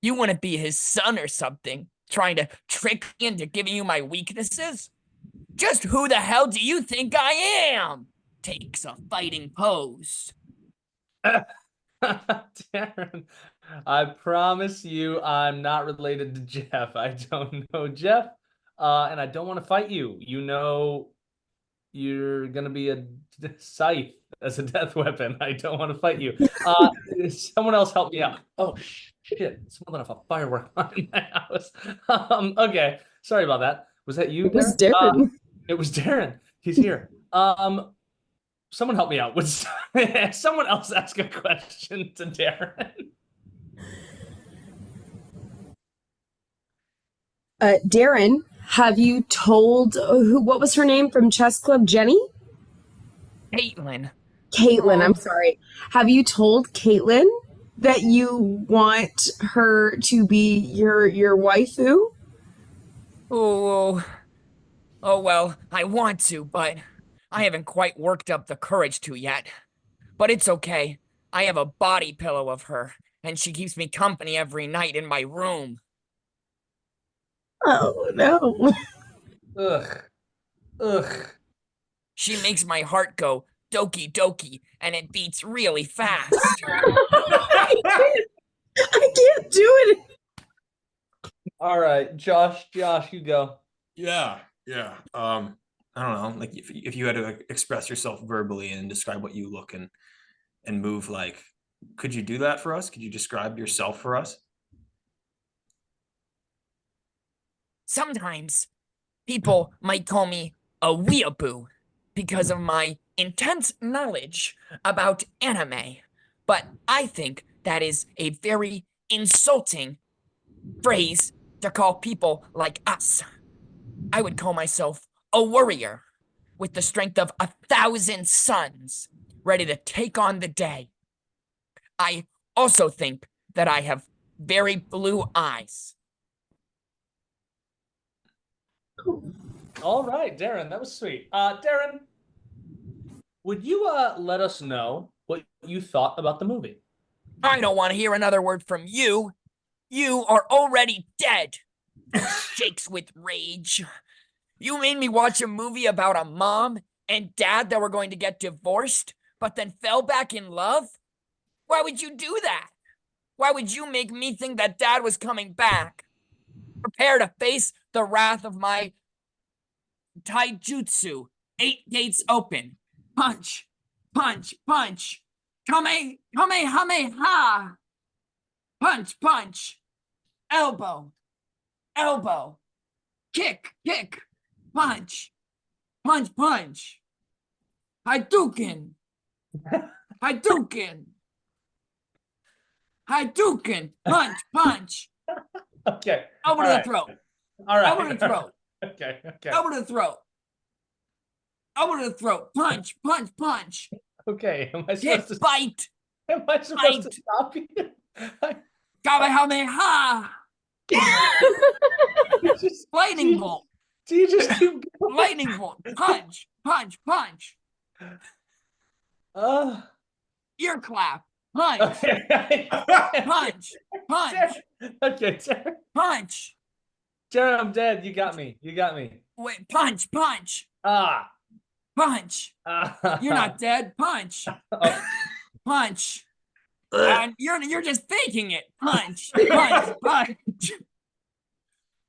You want to be his son or something, trying to trick me into giving you my weaknesses? Just who the hell do you think I am? Takes a fighting pose. Darren, I promise you I'm not related to Jeff. I don't know Jeff, and I don't want to fight you. You know you're going to be a scythe as a death weapon. I don't want to fight you. Someone else help me out. Oh, shit. Someone left a firework on in my house. Okay. Sorry about that. Was that you, It was Darren? Darren. It was Darren. He's here. Someone help me out. Would someone else ask a question to Darren? Darren, have you told what was her name from Chess Club? Jenny? Caitlin. Caitlin, I'm sorry. Have you told Caitlin that you want her to be your waifu? Oh, well, I want to, but I haven't quite worked up the courage to yet. But it's okay. I have a body pillow of her, and she keeps me company every night in my room. Oh no. Ugh. She makes my heart go doki doki, and it beats really fast. I can't do it. All right, Josh, you go. Yeah. I don't know. Like if you had to express yourself verbally and describe what you look and move like, could you do that for us? Could you describe yourself for us? Sometimes people might call me a weeaboo because of my intense knowledge about anime, but I think that is a very insulting phrase to call people like us. I would call myself a warrior with the strength of 1,000 suns, ready to take on the day. I also think that I have very blue eyes. All right, Darren, that was sweet. Darren, would you let us know what you thought about the movie? I don't want to hear another word from you. You are already dead. Shakes with rage. You made me watch a movie about a mom and dad that were going to get divorced, but then fell back in love? Why would you do that? Why would you make me think that dad was coming back? Prepare to face the wrath of my taijutsu. 8 gates open. Punch, punch, punch. Kamehameha. Punch, punch. Elbow, elbow. Kick, kick. Punch, punch, punch. Hadouken. Hadouken. Hadouken. Punch, punch. Okay. Over to the throat. All right. Over to the throat. Okay. Over to the throat. Over to the throat. Punch, punch, punch. Okay. Am I Kick, supposed to bite. Am I supposed to Bite. stop you? Kamehameha. Lightning bolt. Do you just keep going? Lightning bolt. Punch, punch, punch. Ear clap. Punch, Okay. punch, punch, Okay, Darren. punch. Darren, I'm dead. You got me. Wait, punch, punch, Ah. punch. You're not dead. Punch, Oh. punch. And you're just faking it. Punch, punch, punch,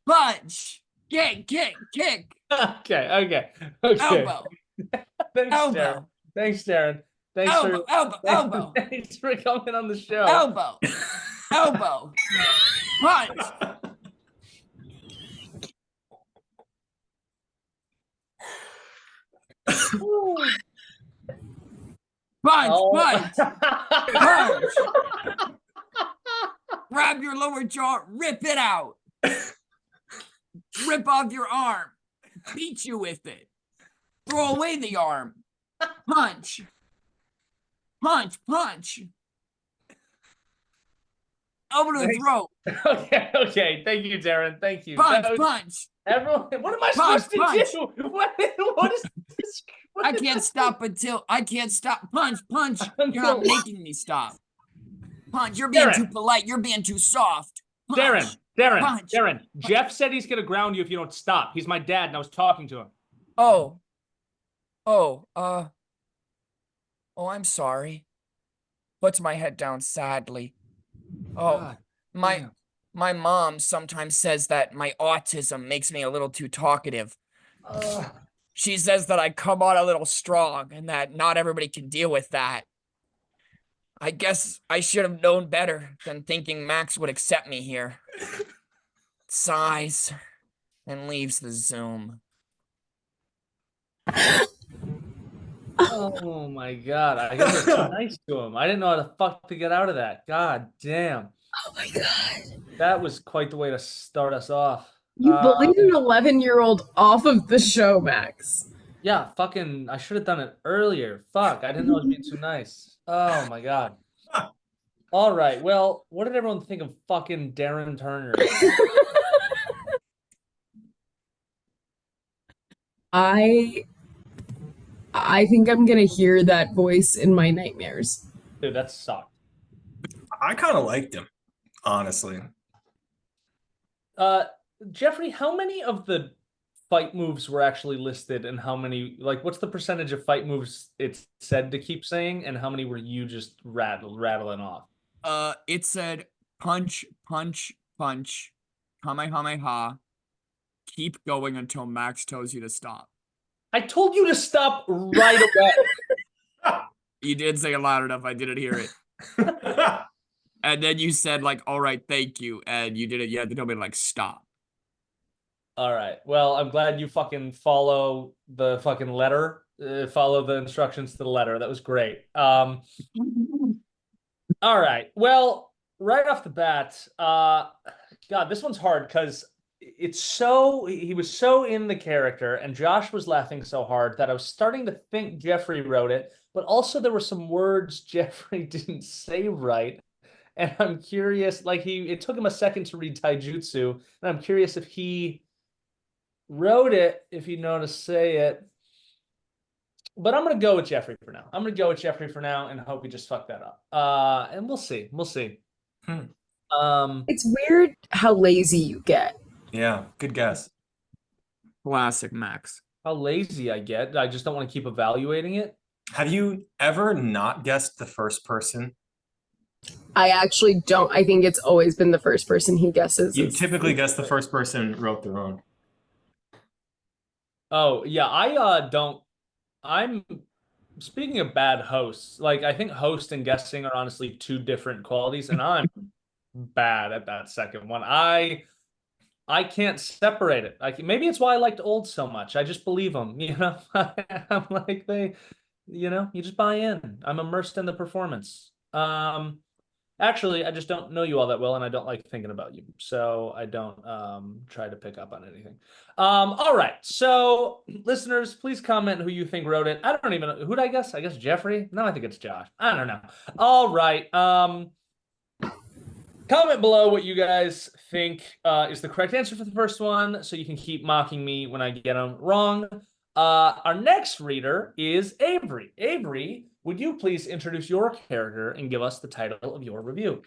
punch. Kick, kick, kick. Okay. Elbow, Thanks, elbow, Darren. Thanks, Darren. Thanks elbow, elbow, elbow, Thanks for coming on the show. elbow, elbow. Punch. Punch, Oh. punch, punch. Grab your lower jaw, rip it out. Rip off your arm. Beat you with it. Throw away the arm. Punch. Punch, punch. Over to the throat. Okay. Thank you, Darren. Thank you. Punch, That was- punch. Everyone, what am I Punch, supposed to punch. do? What is this? I can't stop until I can't stop. Punch, punch. You're not making me stop. Punch. You're being Darren. too polite. You're being too soft. Punch. Punch. Darren. Jeff said he's gonna ground you if you don't stop. He's my dad, and I was talking to him. Oh, I'm sorry. Puts my head down sadly. Oh, God my damn. my mom sometimes says that my autism makes me a little too talkative. She says that I come on a little strong and that not everybody can deal with that. I guess I should have known better than thinking Max would accept me here. Sighs and leaves the Zoom. Oh my God! I guess I was too nice to him. I didn't know how the fuck to get out of that. God damn! Oh my god. That was quite the way to start us off. You bullied an 11-year-old off of the show, Max. Yeah, fucking. I should have done it earlier. Fuck! I didn't know I was being too nice. Oh my God! All right. Well, what did everyone think of fucking Darren Turner? I think I'm gonna hear that voice in my nightmares. Dude, that sucked. I kind of liked him, honestly. Jeffrey, how many of the fight moves were actually listed and how many, like, what's the percentage of fight moves it's said to keep saying and how many were you just rattling off? It said punch, punch, punch, kamehameha, keep going until Max tells you to stop. I told you to stop right away. You did say it loud enough. I didn't hear it. And then you said, like, all right, thank you. And you did it. You had to tell me to, like, stop. All right. Well, I'm glad you fucking follow the fucking letter. Follow the instructions to the letter. That was great. All right. Well, right off the bat, God, this one's hard because he was so in the character and Josh was laughing so hard that I was starting to think Jeffrey wrote it, but also there were some words Jeffrey didn't say right. And I'm curious, like it took him a second to read taijutsu, and I'm curious if he wrote it, if you know how to say it. But I'm gonna go with Jeffrey for now. And hope he just fucked that up. And we'll see. It's weird how lazy you get. Yeah, good guess. Classic Max. How lazy I get. I just don't want to keep evaluating it. Have you ever not guessed the first person? I actually don't. I think it's always been the first person he guesses. You typically guess the first person wrote their own. Oh, yeah, I don't. I'm speaking of bad hosts. Like, I think host and guessing are honestly two different qualities, and I'm bad at that second one. I can't separate it. Maybe it's why I liked Old so much. I just believe them, you know. I'm like you just buy in. I'm immersed in the performance. Actually, I just don't know you all that well, and I don't like thinking about you, so I don't try to pick up on anything. All right, so listeners, please comment who you think wrote it. I don't even know. Who did I guess? I guess Jeffrey? No, I think it's Josh. I don't know. All right. Comment below what you guys think is the correct answer for the first one, so you can keep mocking me when I get them wrong. Our next reader is Avery. Avery, would you please introduce your character and give us the title of your review?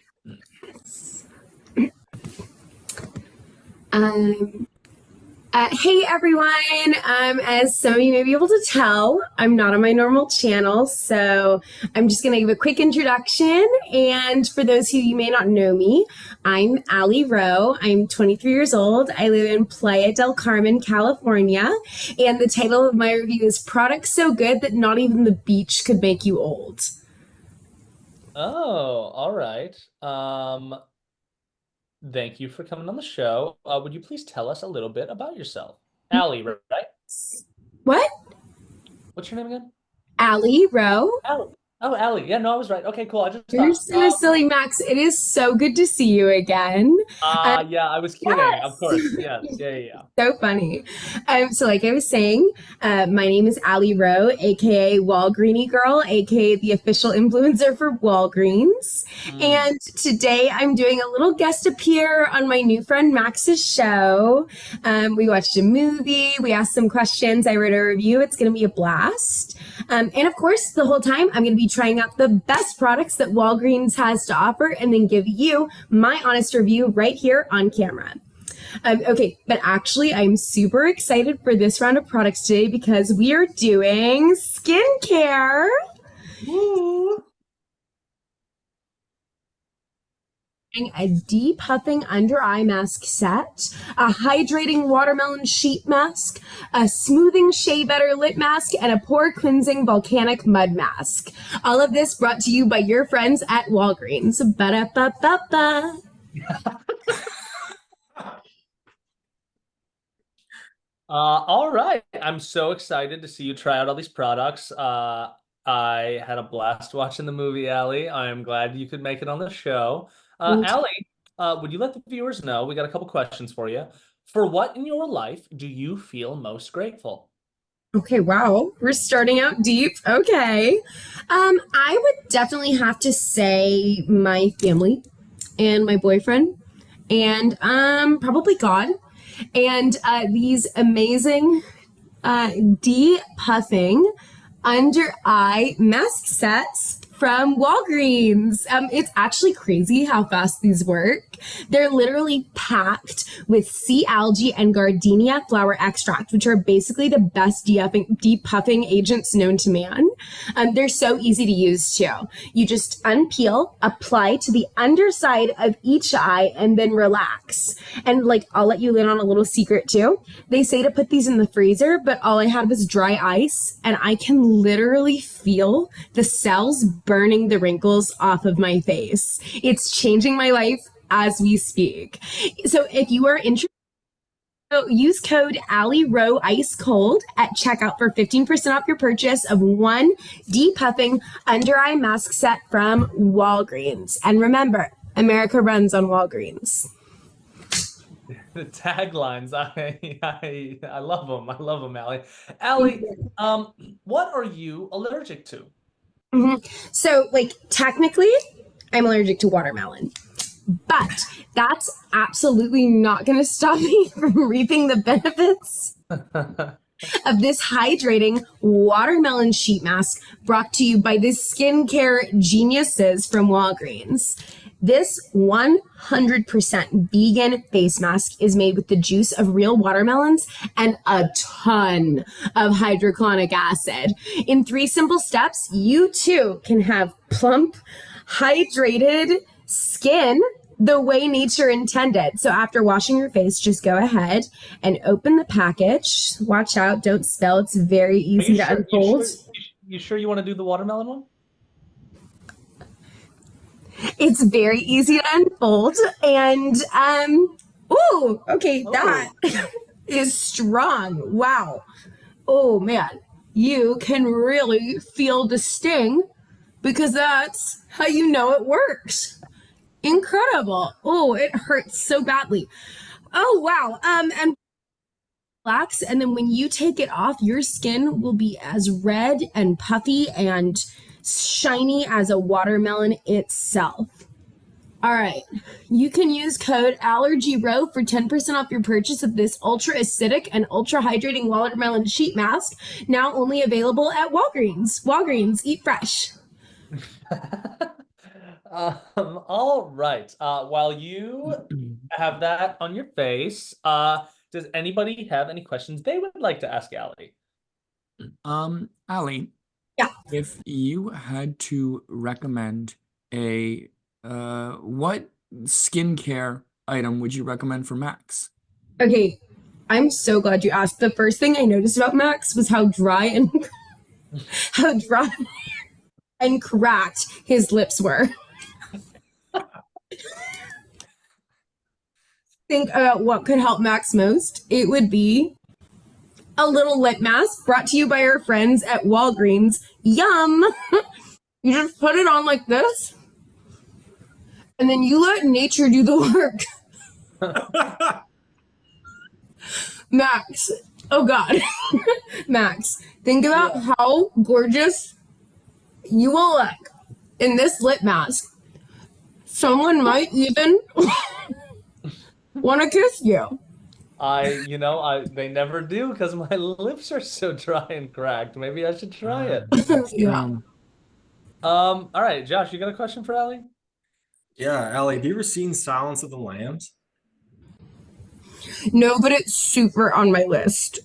Hey everyone, as some of you may be able to tell, I'm not on my normal channel, so I'm just going to give a quick introduction. And for those who you may not know me, I'm Allie Rowe. I'm 23 years old. I live in Playa del Carmen, California. And the title of my review is Products So Good That Not Even the Beach Could Make You Old. Oh, all right. Thank you for coming on the show. Would you please tell us a little bit about yourself? Allie, right? What? What's your name again? Allie Rowe. Allie. Oh, Allie. Yeah, no, I was right. Okay, cool. I just You're so silly, Max. It is so good to see you again. Yeah, I was kidding. Yes. Of course. Yes. Yeah. So funny. So like I was saying, my name is Allie Rowe, aka Walgreeny Girl, aka the official influencer for Walgreens. And today I'm doing a little guest appear on my new friend Max's show. We watched a movie, we asked some questions, I wrote a review. It's gonna be a blast. And of course, the whole time I'm gonna be trying out the best products that Walgreens has to offer and then give you my honest review right here on camera. Okay, but actually I'm super excited for this round of products today because we are doing skincare. Woo. A depuffing under eye mask set, a hydrating watermelon sheet mask, a smoothing shea butter lip mask, and a pore cleansing volcanic mud mask. All of this brought to you by your friends at Walgreens. Ba-da-ba-ba-ba. All right. I'm so excited to see you try out all these products. I had a blast watching the movie, Allie. I'm glad you could make it on the show. Allie, would you let the viewers know, we got a couple questions for you. For what in your life do you feel most grateful? Okay, wow. We're starting out deep. Okay. I would definitely have to say my family and my boyfriend and probably God and these amazing depuffing under eye mask sets from Walgreens. It's actually crazy how fast these work. They're literally packed with sea algae and gardenia flower extract, which are basically the best depuffing agents known to man. They're so easy to use too. You just unpeel, apply to the underside of each eye, and then relax. And like, I'll let you in on a little secret too. They say to put these in the freezer, but all I had was dry ice, and I can literally feel the cells burning the wrinkles off of my face. It's changing my life as we speak. So if you are interested, use code AllieRowe Ice Cold at checkout for 15% off your purchase of one depuffing under eye mask set from Walgreens. And remember, America runs on Walgreens. The taglines, I love them. I love them, Allie. Allie, what are you allergic to? So, like, technically, I'm allergic to watermelon. But that's absolutely not going to stop me from reaping the benefits of this hydrating watermelon sheet mask brought to you by the skincare geniuses from Walgreens. This 100% vegan face mask is made with the juice of real watermelons and a ton of hydrochloric acid. In 3 simple steps, you too can have plump, hydrated skin the way nature intended. So after washing your face, just go ahead and open the package. Watch out, don't spill. It's very easy to unfold. You sure you want to do the watermelon one? It's very easy to unfold. And ooh, okay, that is strong. Wow. Oh man, you can really feel the sting because that's how you know it works. Incredible. Oh, it hurts so badly. Oh, wow. And relax. And then when you take it off, your skin will be as red and puffy and shiny as a watermelon itself. All right. You can use code AllergyRow for 10% off your purchase of this ultra acidic and ultra hydrating watermelon sheet mask, now only available at Walgreens. Walgreens, eat fresh. All right. While you have that on your face, does anybody have any questions they would like to ask Allie? Allie. Yeah. If you had to recommend a what skincare item would you recommend for Max? Okay, I'm so glad you asked. The first thing I noticed about Max was how dry and cracked his lips were. Think about what could help Max most. It would be a little lip mask brought to you by our friends at Walgreens. Yum! You just put it on like this, and then you let nature do the work. Max, oh God. Max, think about how gorgeous you will look in this lip mask. Someone might even want to kiss you. They never do because my lips are so dry and cracked. Maybe I should try it. Yeah. All right, Josh, you got a question for Allie? Yeah, Allie, have you ever seen Silence of the Lambs? No, but it's super on my list.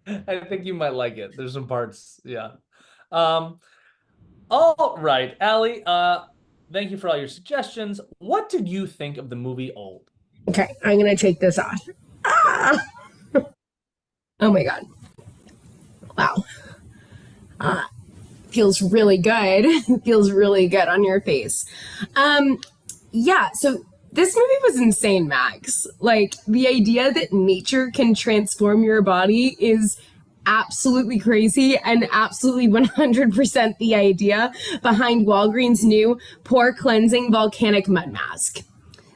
I think you might like it. There's some parts, yeah. All right, Allie, thank you for all your suggestions. What did you think of the movie Old? Okay, I'm gonna take this off. Ah! Oh my God. Wow. Feels really good. Feels really good on your face. Yeah, so this movie was insane, Max. Like, the idea that nature can transform your body is absolutely crazy and absolutely 100% the idea behind Walgreens' new pore cleansing volcanic mud mask.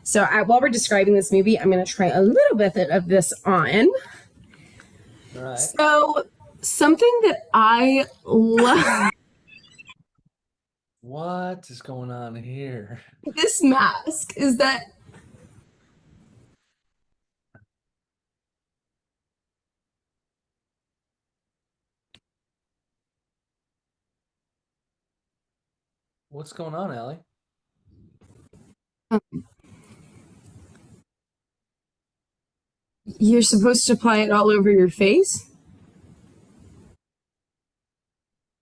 So while we're describing this movie, I'm going to try a little bit of this on. All right. So something that I love. What is going on here? This mask is that What's going on, Allie? You're supposed to apply it all over your face?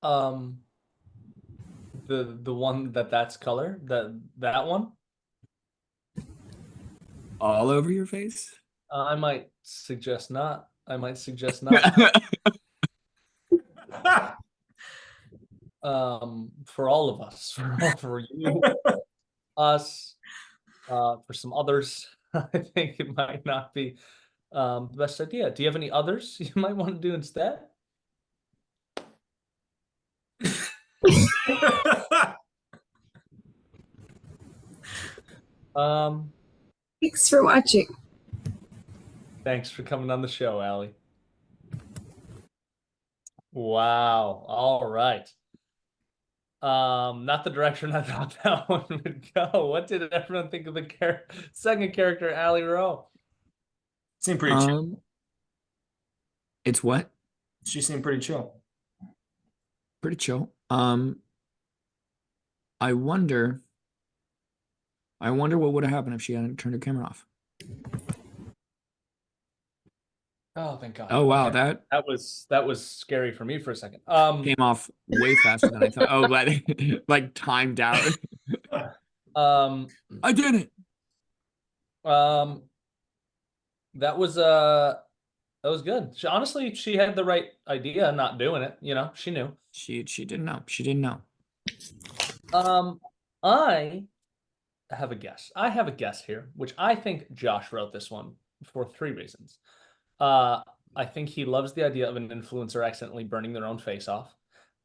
The one that's color, that one. All over your face? I might suggest not. I might suggest not. For all of us, for you, us, for some others, I think it might not be the best idea. Do you have any others you might want to do instead? Thanks for watching. Thanks for coming on the show, Allie. Wow. All right. Not the direction I thought that one would go. What did everyone think of the second character, Allie Rowe? Seemed pretty chill. It's what? She seemed pretty chill. Pretty chill. I wonder what would have happened if she hadn't turned her camera off. Oh, thank God. Oh wow, Okay. that that was scary for me for a second. came off way faster than I thought. Oh, but like timed out. I did it. That was good. Honestly, she had the right idea, not doing it. You know, she knew. She didn't know. She didn't know. I have a guess. I have a guess here, which I think Josh wrote this one for 3 reasons. I think he loves the idea of an influencer accidentally burning their own face off.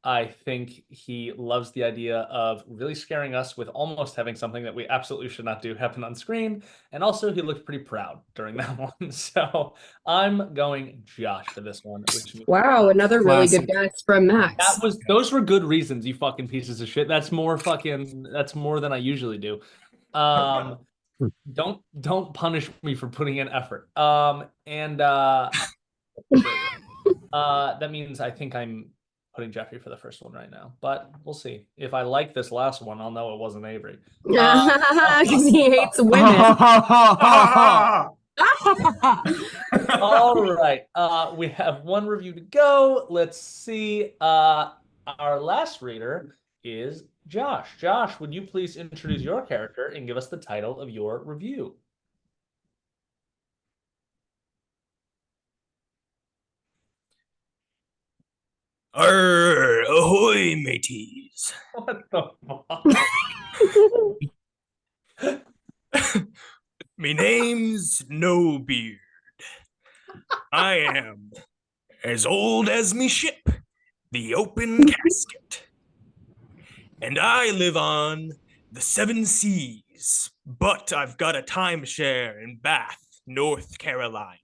I think he loves the idea of really scaring us with almost having something that we absolutely should not do happen on screen. And also, he looked pretty proud during that one. So I'm going Josh for this one. Which means Wow, another really good guess from Max. those were good reasons, you fucking pieces of shit. That's more than I usually do. Don't punish me for putting in effort. That means I think I'm putting Jeffrey for the first one right now, but we'll see. If I like this last one, I'll know it wasn't Avery. Because he hates women. All right. We have one review to go. Let's see. Our last reader is Josh. Josh, would you please introduce your character and give us the title of your review? Ahoy, mateys. What the fuck? Me name's No Beard. I am as old as me ship, the open casket. And I live on the 7 seas, but I've got a timeshare in Bath, North Carolina.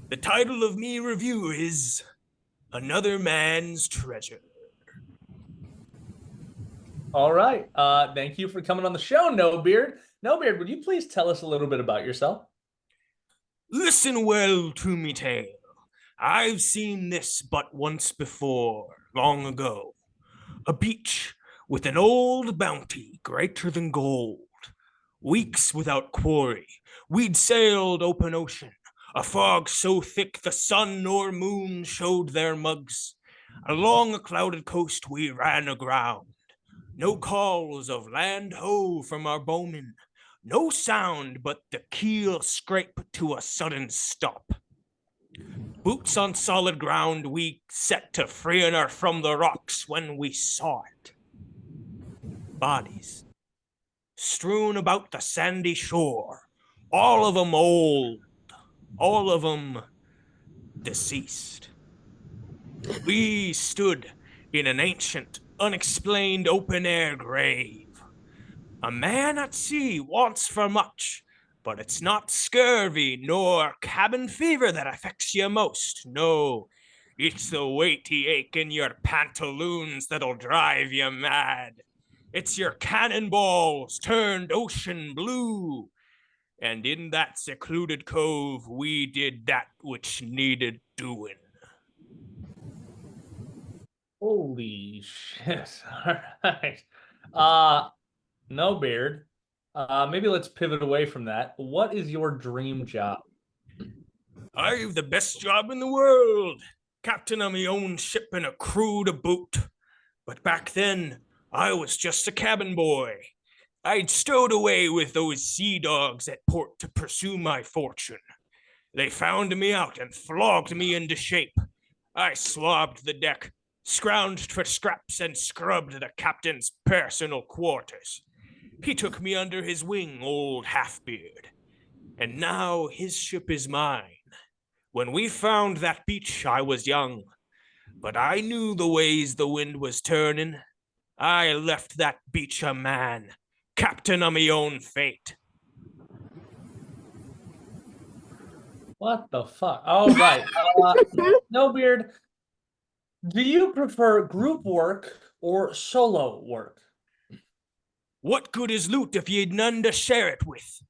The title of me review is Another Man's Treasure. All right. Thank you for coming on the show, No Beard. No Beard, would you please tell us a little bit about yourself? Listen well to me tale. I've seen this but once before, long ago. A beach with an old bounty greater than gold. Weeks without quarry, we'd sailed open ocean. A fog so thick the sun nor moon showed their mugs. Along a clouded coast we ran aground. No calls of land ho from our bowmen. No sound but the keel scrape to a sudden stop. Boots on solid ground we set to freeing her from the rocks when we saw it. Bodies strewn about the sandy shore, all of them old. All of them deceased. We stood in an ancient, unexplained open-air grave. A man at sea wants for much, but it's not scurvy nor cabin fever that affects you most. No, it's the weighty ache in your pantaloons that'll drive you mad. It's your cannonballs turned ocean blue. And in that secluded cove, we did that which needed doing. Holy shit. All right. No beard. Maybe let's pivot away from that. What is your dream job? I've the best job in the world. Captain of my own ship and a crew to boot. But back then, I was just a cabin boy. I'd stowed away with those sea dogs at port to pursue my fortune. They found me out and flogged me into shape. I swabbed the deck, scrounged for scraps, and scrubbed the captain's personal quarters. He took me under his wing, old Halfbeard. And now his ship is mine. When we found that beach, I was young, but I knew the ways the wind was turning. I left that beach a man, captain of me own fate. What the fuck? All right. No beard. Do you prefer group work or solo work? What good is loot if ye'd none to share it with?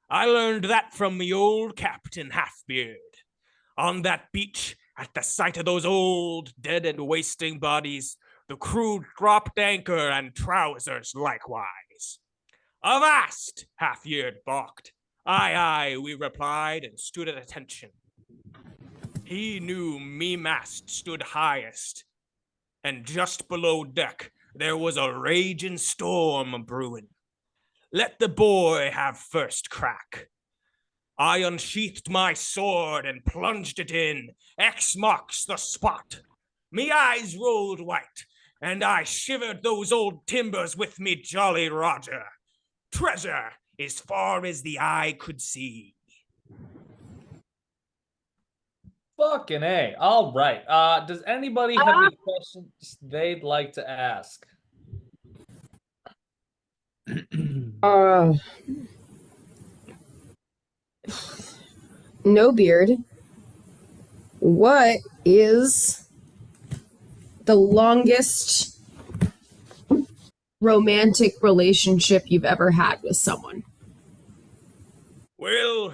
I learned that from me old Captain Halfbeard. On that beach, at the sight of those old, dead and wasting bodies, the crew dropped anchor and trousers likewise. Avast, Half-Yeard balked. Aye, aye, we replied and stood at attention. He knew me mast stood highest, and just below deck there was a raging storm brewing. Let the boy have first crack. I unsheathed my sword and plunged it in. X marks the spot. Me eyes rolled white, and I shivered those old timbers with me Jolly Roger. Treasure as far as the eye could see. Fucking A. All right. Does anybody have any questions they'd like to ask? No beard. What is the longest romantic relationship you've ever had with someone? Well,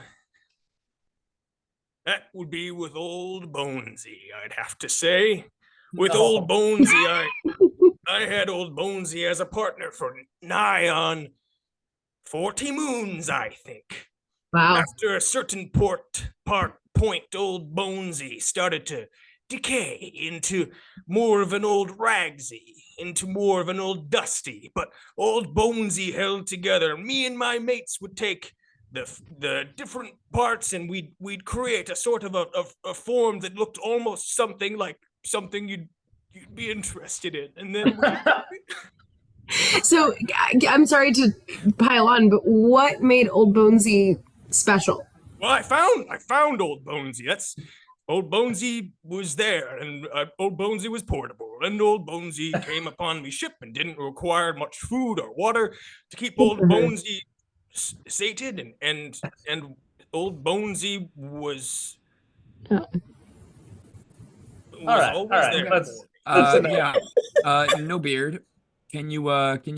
that would be with old Bonesy, I'd have to say. With old Bonesy, I had old Bonesy as a partner for nigh on 40 moons, I think. Wow. After a certain point, old Bonesy started to decay into more of an old Ragsy, into more of an old Dusty. But old Bonesy held together. Me and my mates would take the different parts, and we'd create a sort of a form that looked almost something like something you'd be interested in, and then So I'm sorry to pile on, but what made Old Bonesy special? Well, I found old Bonesy. That's old Bonesy was there, and old Bonesy was portable, and old Bonesy came upon me ship and didn't require much food or water to keep old Bonesy sated, and old Bonesy was. All right. There. No beard. Can you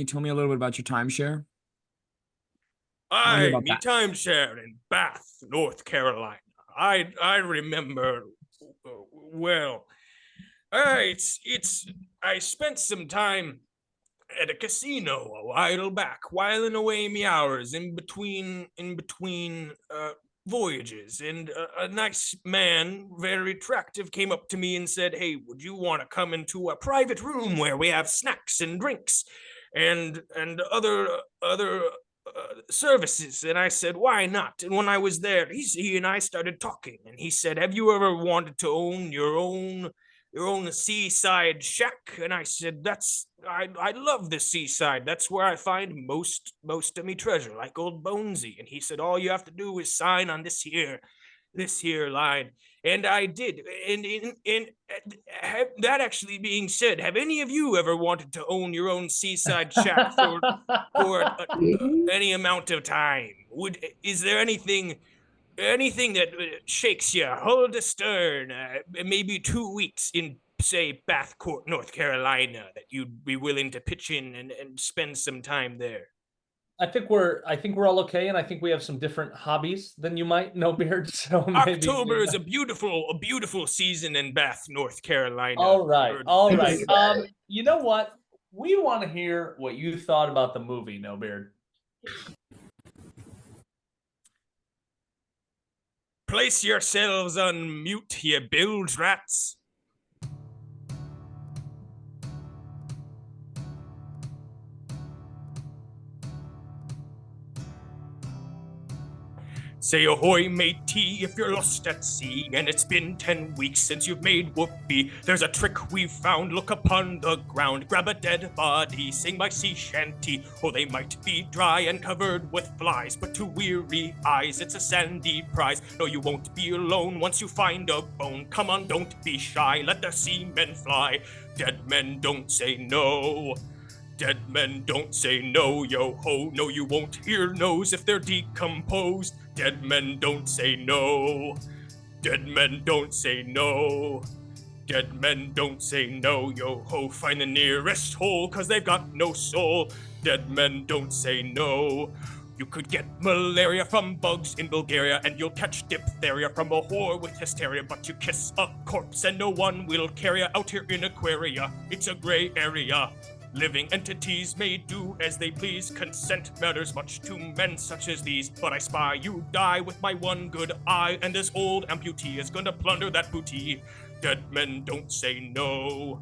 tell me a little bit about your timeshare? Me timeshare in Bath, North Carolina. I remember well. I spent some time at a casino a while back, whiling away me hours in between voyages, and a nice man, very attractive, came up to me and said, "Hey, would you want to come into a private room where we have snacks and drinks and other services?" And I said, "Why not?" And when I was there, he and I started talking, and he said, "Have you ever wanted to own your own seaside shack?" And I said, I love the seaside. That's where I find most of me treasure, like old Bonesy. And he said, all you have to do is sign on this here line. And I did. And that actually being said, have any of you ever wanted to own your own seaside shack for any amount of time? Is there anything that shakes you hull to stern, maybe 2 weeks in, say, Bath Court, North Carolina, that you'd be willing to pitch in and spend some time there? think we're all okay, and I think we have some different hobbies than you might know, Beard. So maybe October is a beautiful season in Bath, North Carolina. All right. You know what? We want to hear what you thought about the movie, No Beard. Place yourselves on mute, ye bilge rats. Say ahoy, matey, if you're lost at sea, and it's been 10 weeks since you've made whoopee. There's a trick we've found, look upon the ground, grab a dead body, sing my sea shanty. Oh, they might be dry and covered with flies, but to weary eyes, it's a sandy prize. No, you won't be alone once you find a bone. Come on, don't be shy, let the seamen fly. Dead men don't say no. Dead men don't say no, yo-ho. No, you won't hear no's if they're decomposed. Dead men don't say no. Dead men don't say no. Dead men don't say no, yo-ho. Find the nearest hole, cause they've got no soul. Dead men don't say no. You could get malaria from bugs in Bulgaria, and you'll catch diphtheria from a whore with hysteria. But you kiss a corpse and no one will carry you out here in Aquaria. It's a gray area. Living entities may do as they please. Consent matters much to men such as these. But I spy you die with my one good eye, and this old amputee is gonna plunder that booty. Dead men don't say no.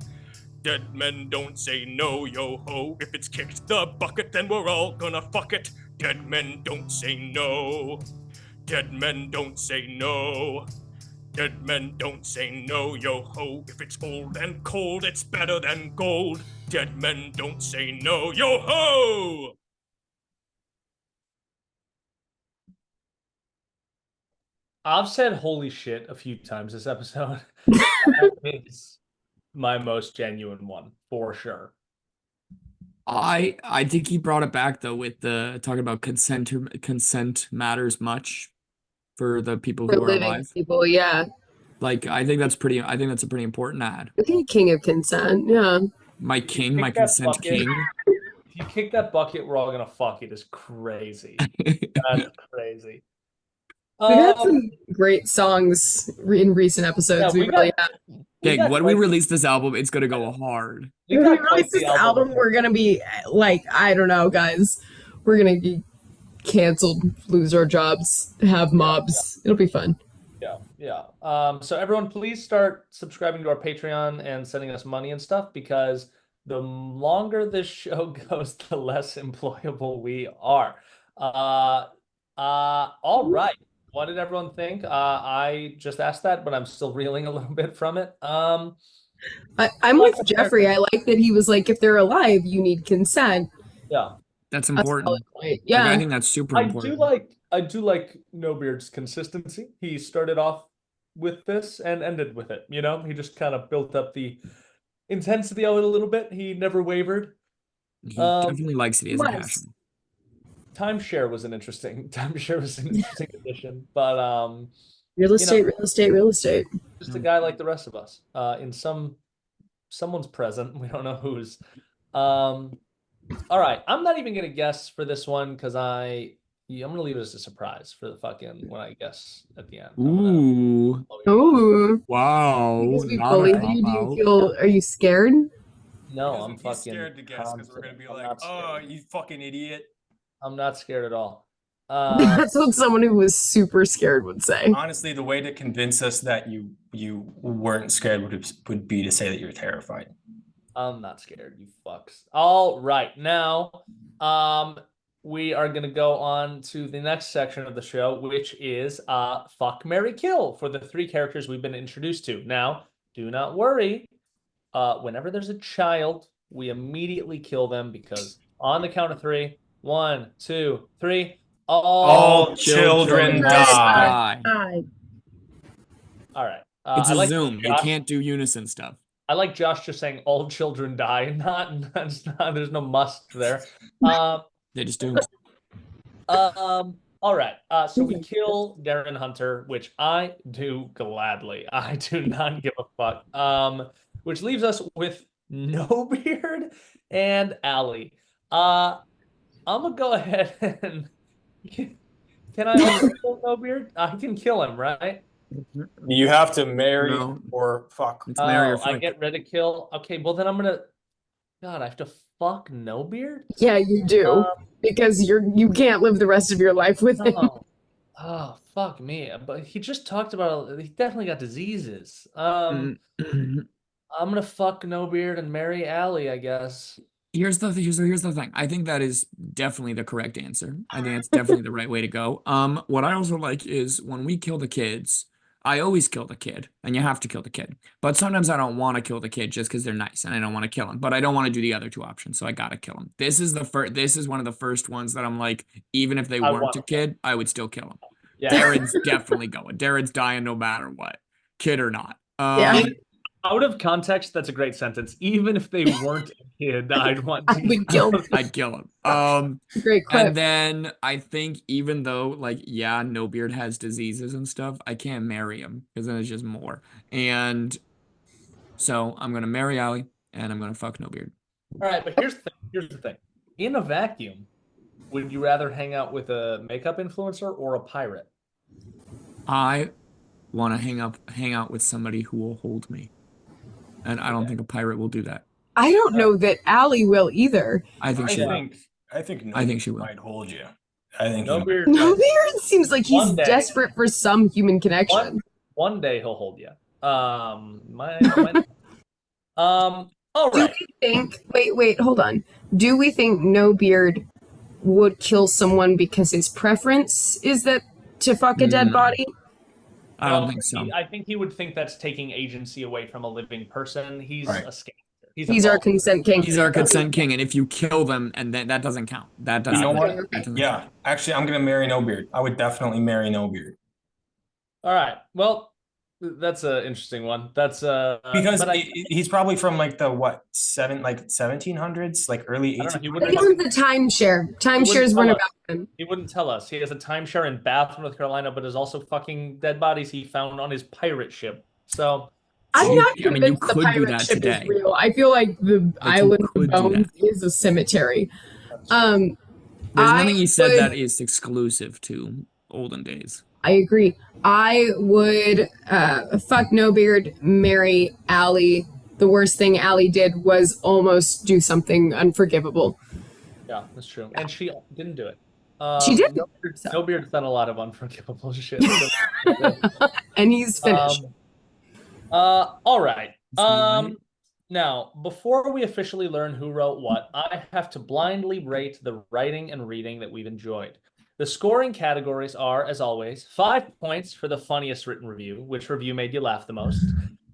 Dead men don't say no, yo-ho. If it's kicked the bucket, then we're all gonna fuck it. Dead men don't say no. Dead men don't say no. Dead men don't say no, yo-ho. If it's old and cold, it's better than gold. Dead men don't say no, yo-ho! I've said holy shit a few times this episode. That is my most genuine one, for sure. I think he brought it back though with the talking about consent matters much for the people For who are living alive. people, yeah. Like I think that's a pretty important ad. Okay, king of consent, yeah. My king, Pick my that consent bucket. king. If you kick that bucket, we're all gonna fuck it is crazy. That's crazy. We've had some great songs in recent episodes. Yeah, we really have. Okay, when we release this album, it's gonna go hard. When we release this album, we're gonna be like, I don't know, guys. We're gonna be canceled, lose our jobs, have mobs. It'll be fun. Yeah. So everyone, please start subscribing to our Patreon and sending us money and stuff, because the longer this show goes, the less employable we are. All right. What did everyone think? I just asked that, but I'm still reeling a little bit from it. I'm with Jeffrey. I like that he was like, if they're alive, you need consent. Yeah. That's important. Yeah. Like, I think that's super important. I do like No Beard's consistency. He started off with this and ended with it. You know, he just kind of built up the intensity of it a little bit. He never wavered. He definitely likes it. He has a passion. Timeshare was an interesting addition, but real estate. Just a guy like the rest of us. In someone's present. We don't know whose. All right, I'm not even gonna guess for this one because I'm gonna leave it as a surprise for the fucking when I guess at the end. Ooh. Wow. Because we bullied you. Do you feel? Are you scared? No, I'm fucking scared to guess because we're gonna be like, oh, you fucking idiot. I'm not scared at all. That's what someone who was super scared would say. Honestly, the way to convince us that you weren't scared would be to say that you're terrified. I'm not scared, you fucks. All right, now we are gonna go on to the next section of the show, which is fuck, marry, kill for the three characters we've been introduced to. Now, do not worry. Whenever there's a child, we immediately kill them because on the count of three. 1, 2, 3. All children die. All right. It's a Zoom. You can't do unison stuff. I like Josh just saying all children die. Not there's no must there. They just do. All right. So we kill Darren Hunter, which I do gladly. I do not give a fuck. Which leaves us with No Beard and Allie. I'm gonna go ahead and can I unkill No Beard? I can kill him, right? You have to marry No. or fuck. It's marry or Oh, I fuck. get rid of kill. Okay, well then I'm gonna. God, I have to fuck No Beard. Yeah, you do. Because you can't live the rest of your life with him. Oh, fuck me. But he just talked about he definitely got diseases. I'm gonna fuck No Beard and marry Allie, I guess. Here's the thing. I think that is definitely the correct answer. I think that's definitely the right way to go. What I also like is when we kill the kids, I always kill the kid, and you have to kill the kid. But sometimes I don't want to kill the kid just because they're nice, and I don't want to kill him. But I don't want to do the other two options, so I gotta kill him. This is the first. This is one of the first ones that I'm like, even if they weren't a kid, I would still kill him. Yeah. Darren's definitely going. Darren's dying no matter what, kid or not. Yeah. Out of context, that's a great sentence. Even if they weren't a kid, I'd want to I would kill him. I'd kill him. Great clip. And then I think even though like yeah, No Beard has diseases and stuff, I can't marry him because then it's just more. And so I'm gonna marry Allie and I'm gonna fuck No Beard. All right, but here's the thing. In a vacuum, would you rather hang out with a makeup influencer or a pirate? I want to hang out with somebody who will hold me. And I don't think a pirate will do that. I don't know that Allie will either. I think she will. I think she will. might hold you. I think No Beard. No Beard seems like he's One day. desperate for some human connection. One day he'll hold you. All Do right. we think? Wait, hold on. Do we think No Beard would kill someone because his preference is that to fuck a dead body? I don't think so. I think he would think that's taking agency away from a living person. He's Right. a scavenger. He's our consent king. He's our consent king, and if you kill them, and then that doesn't count. That doesn't. You know what? that doesn't Yeah, count. actually, I'm gonna marry No Beard. I would definitely marry No Beard All right. Well, that's an interesting one. That's because but he's probably from like the 1700s, like early I don't know, he 1800s. wouldn't- He owns the timeshare. Timeshares weren't about him. He wouldn't tell us. He has a timeshare in Bath, North Carolina, but is also fucking dead bodies he found on his pirate ship. So I'm not I mean, you convinced the could do pirate that ship today. is real. I feel like the island of could do bones is a cemetery. There's I nothing he said would- that is exclusive to olden days. I agree. I would fuck No Beard, marry Allie. The worst thing Allie did was almost do something unforgivable. yeah, that's true. And she didn't do it. She did. No Beard's done a lot of unforgivable shit. And he's finished. All right. Right. Now, before we officially learn who wrote what, I have to blindly rate the writing and reading that we've enjoyed. The scoring categories are, as always, 5 points for the funniest written review, which review made you laugh the most.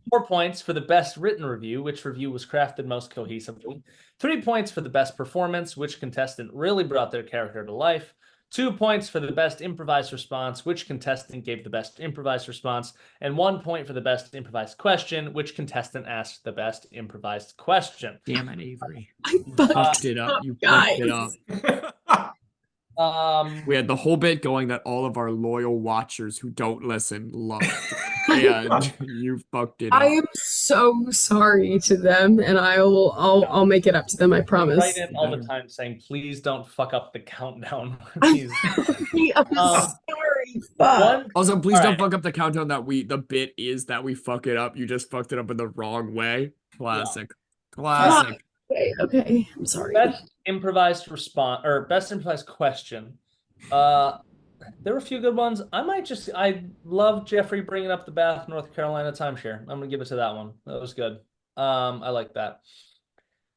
4 points for the best written review, which review was crafted most cohesively. 3 points for the best performance, which contestant really brought their character to life. 2 points for the best improvised response, which contestant gave the best improvised response. And 1 point for the best improvised question, which contestant asked the best improvised question. Damn it, Avery. I Fucked it up. You fucked it up. Um, We had the whole bit going that all of our loyal watchers who don't listen loved. And you fucked it up. I am so sorry to them, and I'll make it up to them. I promise. write in all the time saying, please don't fuck up the countdown. Please. I'm sorry. Fuck. One, Also, please All don't right. fuck up the countdown the bit is that we fuck it up. You just fucked it up in the wrong way. Classic. Classic. Okay. I'm sorry. best improvised response or best improvised question. There were a few good ones. I love Jeffrey bringing up the Bath, North Carolina timeshare. I'm gonna give it to that one. That was good. I like that.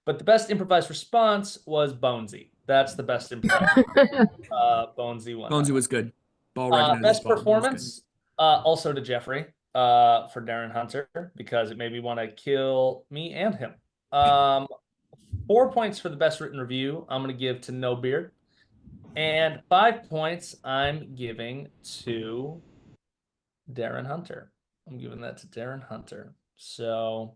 But the best improvised response was Bonesy. That's the best improvised. Bonesy won. Bonesy was good. Ball recognizes Best ball. It was performance, also to Jeffrey, for Darren Hunter, because it made me want to kill me and him. 4 points for the best written review, I'm going to give to No Beard. And 5 points I'm giving to Darren Hunter. I'm giving that to Darren Hunter. So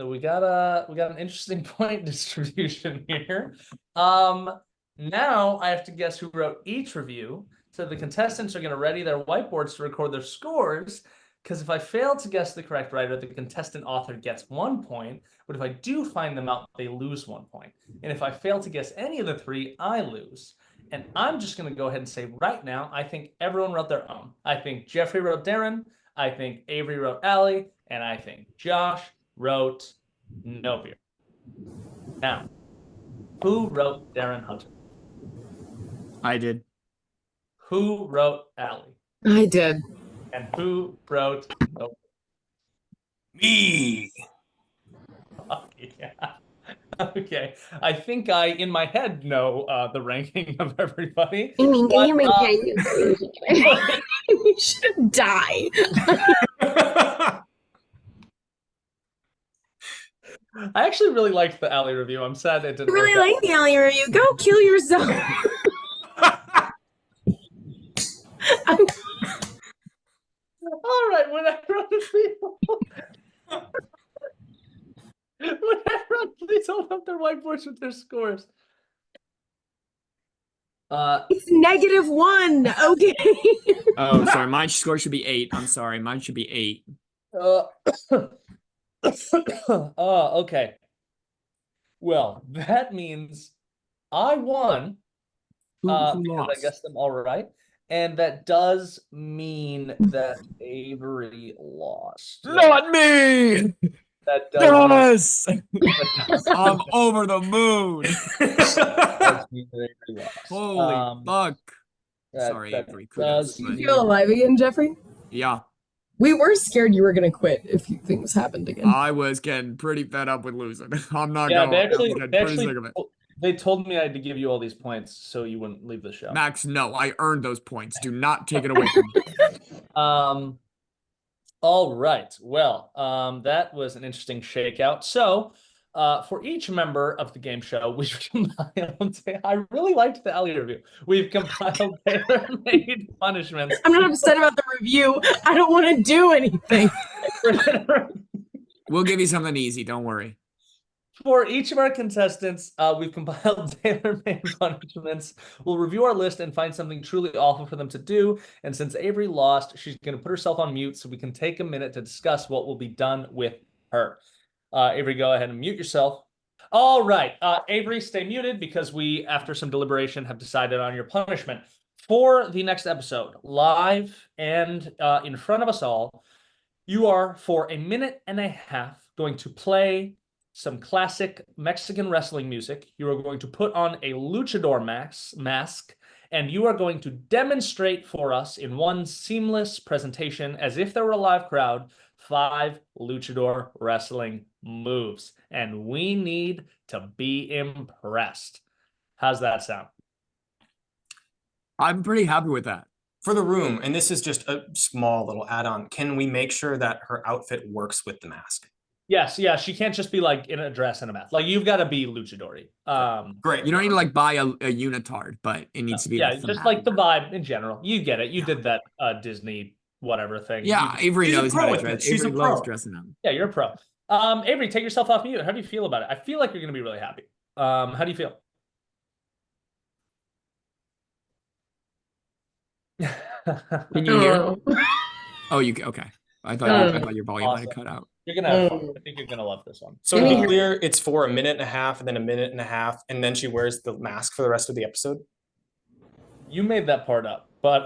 we got an interesting point distribution here. Now I have to guess who wrote each review. So the contestants are going to ready their whiteboards to record their scores. Because if I fail to guess the correct writer, the contestant author gets 1 point. But if I do find them out, they lose 1 point. And if I fail to guess any of the 3, I lose. And I'm just going to go ahead and say right now, I think everyone wrote their own. I think Jeffrey wrote Darren. I think Avery wrote Allie. And I think Josh wrote No Beer. Now, who wrote Darren Hunter? I did. Who wrote Allie? I did. And who wrote No Me. Beer? Yeah. Okay. I think I, in my head, know the ranking of everybody. I mean, But, you should die. I actually really liked the Alley review. I'm sad it didn't I really work out. like the alley review. Go kill yourself. All right, whenever please hold up their whiteboards with their scores. It's -1. Okay. Oh, sorry. My score should be 8. I'm sorry. Mine should be 8. Okay. Well, that means I won. Who Because lost? I guessed them all right. And that does mean that Avery lost. Not me! That does Yes! I'm over the moon. mean that Avery lost. Holy fuck. that- Sorry, that Avery. does Kudos, Do but- you feel alive again, Jeffrey? Yeah, We were scared you were gonna quit if things happened again. I was getting pretty fed up with losing. I'm not Yeah, going they to. actually, I'm pretty sick of it. they told me I had to give you all these points so you wouldn't leave the show. Max, no, I earned those points. Do not take it away from me. All right. Well, that was an interesting shakeout. So, for each member of the game show, we've compiled. I really liked the Alley review. We've compiled tailor-made punishments. I'm not upset about the review. I don't want to do anything. We'll give you something easy. Don't worry. For each of our contestants, we've compiled tailor-made punishments. We'll review our list and find something truly awful for them to do. And since Avery lost, she's going to put herself on mute so we can take a minute to discuss what will be done with her. Avery, go ahead and mute yourself. All right. Avery, stay muted because we, after some deliberation, have decided on your punishment. For the next episode, live and in front of us all, you are, for 1.5 minutes, going to play some classic Mexican wrestling music. You are going to put on a luchador mask, and you are going to demonstrate for us in one seamless presentation, as if there were a live crowd, 5 luchador wrestling moves. And we need to be impressed. How's that sound? I'm pretty happy with that. For the room, and this is just a small little add-on, can we make sure that her outfit works with the mask? Yes, yeah, she can't just be like in a dress and a mask. Like, you've got to be luchador-y. Great. You don't need to like buy a unitard, but it needs to be. Yeah, like, just like the vibe in general. You get it. You did that Disney whatever thing. Yeah, Avery She's a knows pro how to with dress. it. She's a Avery loves pro. dressing up. Yeah, you're a pro. Avery, take yourself off mute. How do you feel about it? I feel like you're going to be really happy. How do you feel? Can you hear? Oh, you okay? I thought your volume Awesome. had cut out. You're gonna have fun. I think you're gonna love this one. So to be clear, it's for 1.5 minutes and then 1.5 minutes, and then she wears the mask for the rest of the episode. You made that part up, but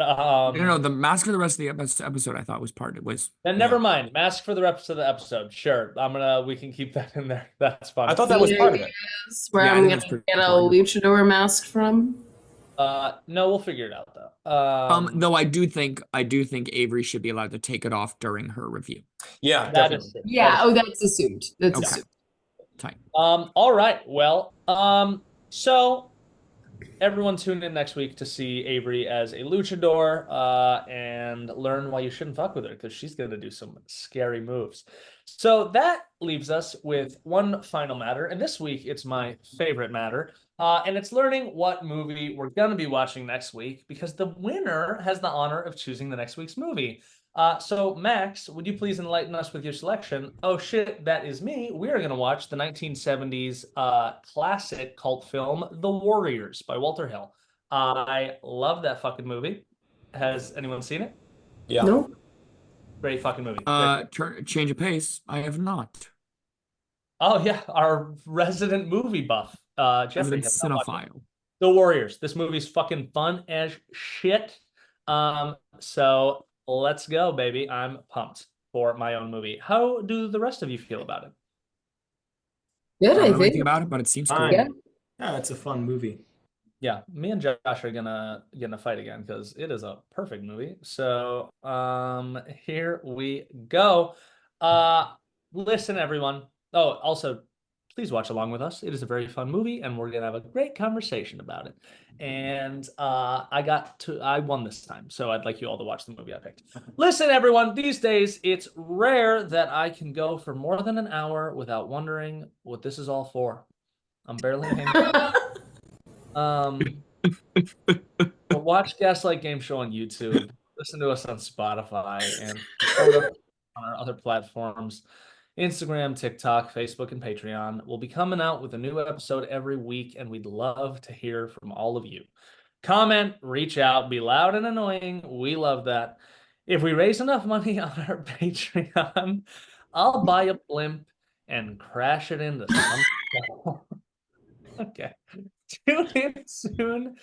No, the mask for the rest of the episode I thought was part. It was. then never mind. Mask for the rest of the episode. Sure, we can keep that in there. That's fine. I thought that was part of it. Where Yeah, I I'm think gonna that's pretty get a important. luchador mask from. No, we'll figure it out though. Though I do think Avery should be allowed to take it off during her review. Yeah, that definitely. is true. Yeah. Oh, that's assumed. That's Okay. assumed. Tight. All right. Well, so everyone tune in next week to see Avery as a luchador, and learn why you shouldn't fuck with her, because she's gonna do some scary moves. So that leaves us with one final matter, and this week it's my favorite matter, and it's learning what movie we're gonna be watching next week, because the winner has the honor of choosing the next week's movie. So Max, would you please enlighten us with your selection? Oh shit, that is me. We are going to watch the 1970s classic cult film, The Warriors by Walter Hill. I love that fucking movie. Has anyone seen it? Yeah. No. Great fucking movie. Change of pace. I have not. Oh yeah, our resident movie buff, Jeffrey. Resident has not watched it. cinephile. The Warriors. This movie's fucking fun as shit. So let's go, baby. I'm pumped for my own movie. How do the rest of you feel about it? Good, I don't I know anything think. about it, but it seems cool. Fine. Yeah. Yeah, it's a fun movie. Yeah, me and Josh are gonna fight again because it is a perfect movie. So here we go. Listen, everyone. Oh, also, please watch along with us. It is a very fun movie, and we're gonna have a great conversation about it. And I won this time, so I'd like you all to watch the movie I picked. Listen, everyone, these days it's rare that I can go for more than an hour without wondering what this is all for. I'm barely hanging. But watch Gaslight Gameshow on YouTube. Listen to us on Spotify and support us on our other platforms. Instagram, TikTok, Facebook, and Patreon. We'll be coming out with a new episode every week, and we'd love to hear from all of you. Comment, reach out, be loud and annoying. We love that. If we raise enough money on our Patreon, I'll buy a blimp and crash it into some. Okay. Tune in soon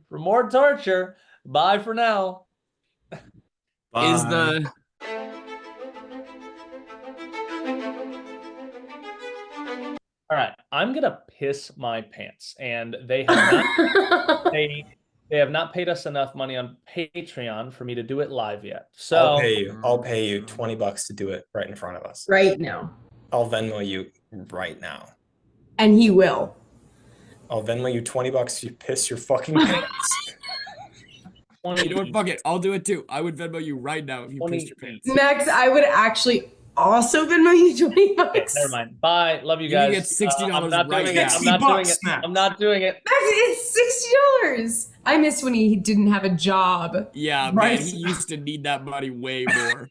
for more torture. Bye for now. Is Bye. the All right, I'm gonna piss my pants, and they have not they have not paid us enough money on Patreon for me to do it live yet. So I'll pay you. I'll pay you $20 to do it right in front of us. Right now. I'll Venmo you right now. And he will. I'll Venmo you $20 if you piss your fucking pants. you know what? Fuck it. I'll do it too. I would Venmo you right now if you pissed your pants. Max, I would actually also Venmo you $20. Okay, never mind. Bye. Love you You guys. get $60 I'm not right doing now. it. I'm not doing it. $60, Max. I'm not doing it. Max, it's $60. I miss when he didn't have a job. Yeah, Right. man, he used to need that money way more.